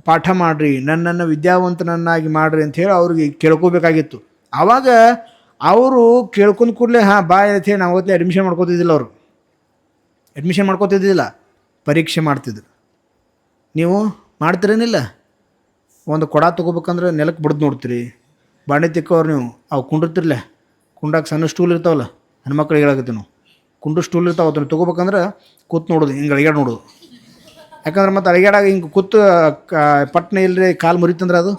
Speaker 1: ಪಾಠ ಮಾಡಿರಿ, ನನ್ನನ್ನು ವಿದ್ಯಾವಂತನನ್ನಾಗಿ ಮಾಡಿರಿ ಅಂಥೇಳಿ ಅವ್ರಿಗೆ ಕೇಳ್ಕೋಬೇಕಾಗಿತ್ತು. ಆವಾಗ ಅವರು ಕೇಳ್ಕೊಂಡು ಕೂಡಲೇ ಬಾಯ್ ಅಂತ ಹೇಳಿ ನಾವು ಅವತ್ತೇ ಅಡ್ಮಿಷನ್ ಮಾಡ್ಕೋತಿದ್ದಿಲ್ಲ, ಪರೀಕ್ಷೆ ಮಾಡ್ತಿದ್ರು. ನೀವು ಮಾಡ್ತೀರೇನಿಲ್ಲ? ಒಂದು ಕೊಡ ತೊಗೋಬೇಕಂದ್ರೆ ನೆಲಕ್ಕೆ ಬಿಡ್ದು ನೋಡ್ತೀರಿ, ಬಾಣೆ ತಿಕ್ಕವ್ರು ನೀವು. ಅವು ಕುಂಡಿರ್ತಿರ್ಲೆ, ಕುಂಡಾಗ ಸಣ್ಣ ಸ್ಟೂಲ್ ಇರ್ತಾವಲ್ಲ, ಹೆಣ್ಮಕ್ಳಿಗೆ ಹೇಳಕತ್ತೀವಿ ನಾವು, ಕುಂಡು ಸ್ಟೂಲ್ ಇರ್ತಾವೆ, ಅದನ್ನು ತೊಗೋಬೇಕಂದ್ರೆ ಕೂತು ನೋಡೋದು, ಹಿಂಗೆ ಅಳಿಗಾಡಿ ನೋಡೋದು. ಯಾಕಂದ್ರೆ ಮತ್ತು ಅಳಿಗಾಡಾಗ ಹಿಂಗೆ ಕೂತು ಪಟ್ನೆ ಇಲ್ಲರಿ ಕಾಲು ಮುರಿತಂದ್ರೆ ಅದು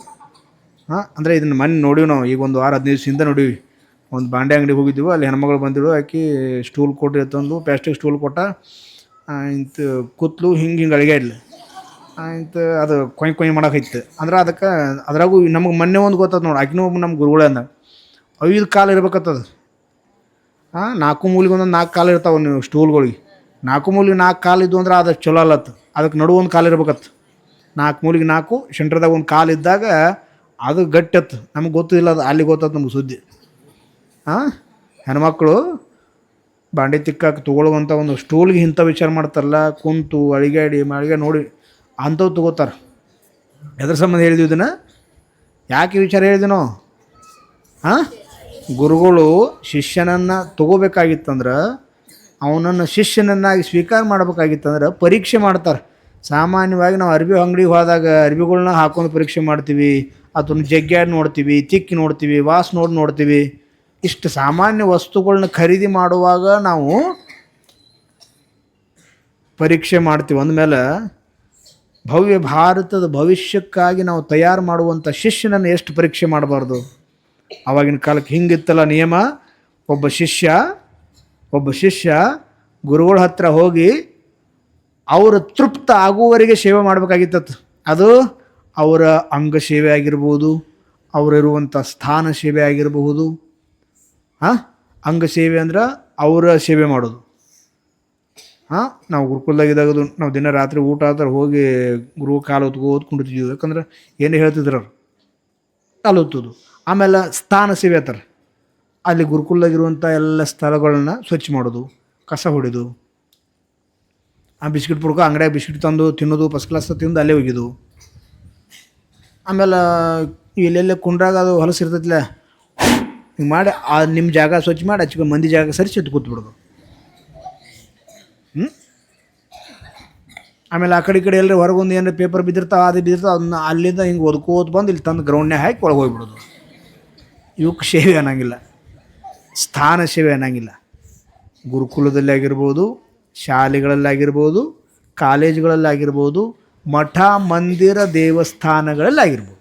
Speaker 1: ಅಂದರೆ ಇದನ್ನು ಮೊನ್ನೆ ನೋಡಿವಿ ನಾವು. ಈಗ ಒಂದು 6-15 ದಿವಸದಿಂದ ನೋಡೀವಿ. ಒಂದು ಬಾಂಡೆ ಅಂಗಡಿಗೆ ಹೋಗಿದ್ದೀವಿ, ಅಲ್ಲಿ ಹೆಣ್ಮಗಳು ಬಂದಿಳು, ಆಕಿ ಸ್ಟೂಲ್ ಕೊಟ್ಟರೆ ತಂದು ಪ್ಲಾಸ್ಟಿಕ್ ಸ್ಟೂಲ್ ಕೊಟ್ಟ, ಇಂತ ಕೂತ್ಲು ಹಿಂಗೆ ಅಳಿಗಾಡ್ಲಿ ಆಯ್ತು. ಅದು ಕೊಯ್ ಮಾಡಕೈತೆ ಅಂದ್ರೆ ಅದಕ್ಕೆ ಅದ್ರಾಗೂ ನಮಗೆ ಮೊನ್ನೆ ಒಂದು ಗೊತ್ತದ ನೋಡಿ, ಆಕಿನೂ ಒಬ್ಬ ನಮ್ಮ ಗುರುಗಳೇ ಅಂದ. 5 ಕಾಲು ಇರ್ಬೇಕತ್ತದ. ಹಾಂ, 4 ಮೂಲಿಗೆ ಒಂದೊಂದು 4 ಕಾಲು ಇರ್ತಾವೆ ನೀವು ಸ್ಟೂಲ್ಗಳಿಗೆ. 4 ಮೂಲಿಗೆ 4 ಕಾಲು ಇದ್ದು ಅಂದ್ರೆ ಅದು ಚಲೋ ಅಲ್ಲತ್ತು. ಅದಕ್ಕೆ ನಡು ಒಂದು ಕಾಲು ಇರ್ಬೇಕತ್ತು. 4 ಮೂಲಿಗೆ 4 ಸೆಂಟ್ರದಾಗ ಒಂದು ಕಾಲು ಇದ್ದಾಗ ಅದು ಗಟ್ಟತ್ತು. ನಮಗೆ ಗೊತ್ತಿಲ್ಲ, ಅದು ಅಲ್ಲಿ ಗೊತ್ತತ್ತು ನಮ್ಗೆ ಸುದ್ದಿ. ಹಾಂ, ಹೆಣ್ಮಕ್ಳು ಬಾಂಡೆ ತಿಕ್ಕಾಕ ತೊಗೊಳ್ಳುವಂಥ ಒಂದು ಸ್ಟೂಲ್ಗೆ ಇಂಥ ವಿಚಾರ ಮಾಡ್ತಾರಲ್ಲ, ಕುಂತು ಅಳಿಗಾಡಿ ನೋಡಿ ಅಂಥವು ತೊಗೋತಾರೆ. ಎದ್ರ ಸಂಬಂಧ ಹೇಳಿದ್ವಿ ಇದನ್ನು? ಯಾಕೆ ವಿಚಾರ ಹೇಳಿದ್ವಿ? ಹಾಂ, ಗುರುಗಳು ಶಿಷ್ಯನನ್ನು ತೊಗೋಬೇಕಾಗಿತ್ತಂದ್ರೆ, ಅವನನ್ನು ಶಿಷ್ಯನನ್ನಾಗಿ ಸ್ವೀಕಾರ ಮಾಡ್ಬೇಕಾಗಿತ್ತಂದ್ರೆ ಪರೀಕ್ಷೆ ಮಾಡ್ತಾರೆ. ಸಾಮಾನ್ಯವಾಗಿ ನಾವು ಅರ್ಬಿ ಅಂಗಡಿಗೆ ಹೋದಾಗ ಅರ್ಬಿಗಳ್ನ ಹಾಕೊಂಡು ಪರೀಕ್ಷೆ ಮಾಡ್ತೀವಿ, ಅದನ್ನು ಜಗ್ಗ್ಯಾಡಿ ನೋಡ್ತೀವಿ, ತಿಕ್ಕಿ ನೋಡ್ತೀವಿ, ವಾಸ್ ನೋಡ್ತೀವಿ. ಇಷ್ಟು ಸಾಮಾನ್ಯ ವಸ್ತುಗಳನ್ನ ಖರೀದಿ ಮಾಡುವಾಗ ನಾವು ಪರೀಕ್ಷೆ ಮಾಡ್ತೀವಿ. ಅಂದಮೇಲೆ ಭವ್ಯ ಭಾರತದ ಭವಿಷ್ಯಕ್ಕಾಗಿ ನಾವು ತಯಾರು ಮಾಡುವಂಥ ಶಿಷ್ಯನನ್ನು ಎಷ್ಟು ಪರೀಕ್ಷೆ ಮಾಡಬಾರ್ದು? ಆವಾಗಿನ ಕಾಲಕ್ಕೆ ಹಿಂಗಿತ್ತಲ್ಲ ನಿಯಮ. ಒಬ್ಬ ಶಿಷ್ಯ ಗುರುಗಳ ಹತ್ರ ಹೋಗಿ ಅವರ ತೃಪ್ತ ಆಗುವವರೆಗೆ ಸೇವೆ ಮಾಡಬೇಕಾಗಿತ್ತು. ಅದು ಅವರ ಅಂಗ ಸೇವೆ ಆಗಿರ್ಬೋದು, ಅವರಿರುವಂಥ ಸ್ಥಾನ ಸೇವೆ ಆಗಿರಬಹುದು. ಹಾಂ, ಅಂಗ ಸೇವೆ ಅಂದ್ರೆ ಅವರ ಸೇವೆ ಮಾಡೋದು. ಹಾಂ, ನಾವು ಗುರುಕುಲದಾಗಿದ್ದಾಗದು ನಾವು ದಿನ ರಾತ್ರಿ ಊಟ ಆದ್ರೆ ಹೋಗಿ ಗುರು ಕಾಲು ಓದ್ಕೊಂಡಿರ್ತೀವಿ. ಯಾಕಂದ್ರೆ ಏನು ಹೇಳ್ತಿದ್ರು ಅವ್ರು, ಕಾಲು ಹೊತ್ತೋದು. ಆಮೇಲೆ ಸ್ಥಾನ ಸೇವೆ ಅಂತಾರೆ. ಅಲ್ಲಿ ಗುರುಕುಲದಾಗಿರುವಂಥ ಎಲ್ಲ ಸ್ಥಳಗಳನ್ನ ಸ್ವಚ್ಛ ಮಾಡೋದು, ಕಸ ಹೊಡೆದು, ಆ ಬಿಸ್ಕಿಟ್ ಪುಡ್ಕ ಅಂಗಡಿಯಾಗ ಬಿಸ್ಕಿಟ್ ತಂದು ತಿನ್ನೋದು, ಫಸ್ಟ್ ಕ್ಲಾಸ್ ತಿಂದು ಅಲ್ಲೇ ಹೋಗಿದ್ದು. ಆಮೇಲೆ ಇಲ್ಲೆಲ್ಲ ಕುಂಡ್ರಾಗ ಅದು ಹೊಲಸು ಇರ್ತೈತಿಲ್ಲ, ಹಿಂಗೆ ಮಾಡಿ ನಿಮ್ಮ ಜಾಗ ಸ್ವಚ್ಛ ಮಾಡಿ ಹಚ್ಕೊ ಮಂದಿ ಜಾಗ ಸರಿಸಿ ಎದ್ದು ಕೂತ್ಬಿಡೋದು. ಆಮೇಲೆ ಆ ಕಡೆ ಎಲ್ಲರೂ ಹೊರಗೊಂದು ಏನಾರ ಪೇಪರ್ ಬಿದ್ದಿರ್ತಾವೆ, ಅದು ಬಿದ್ದಿರ್ತಾವೆ, ಅದನ್ನ ಅಲ್ಲಿಂದ ಹಿಂಗೆ ಒದ್ಕೋದು ಬಂದು ಇಲ್ಲಿ ತಂದು ಗ್ರೌಂಡ್ನಾಗ ಹಾಕಿ ಒಳಗೆ ಹೋಗ್ಬಿಡೋದು. ಇವಕ್ಕೆ ಸೇವೆ ಅನ್ನಂಗಿಲ್ಲ, ಸ್ಥಾನ ಸೇವೆ ಅನ್ನಂಗಿಲ್ಲ. ಗುರುಕುಲದಲ್ಲಿ ಆಗಿರ್ಬೋದು, ಶಾಲೆಗಳಲ್ಲಾಗಿರ್ಬೋದು, ಕಾಲೇಜುಗಳಲ್ಲಾಗಿರ್ಬೋದು, ಮಠ ಮಂದಿರ ದೇವಸ್ಥಾನಗಳಲ್ಲಾಗಿರ್ಬೋದು.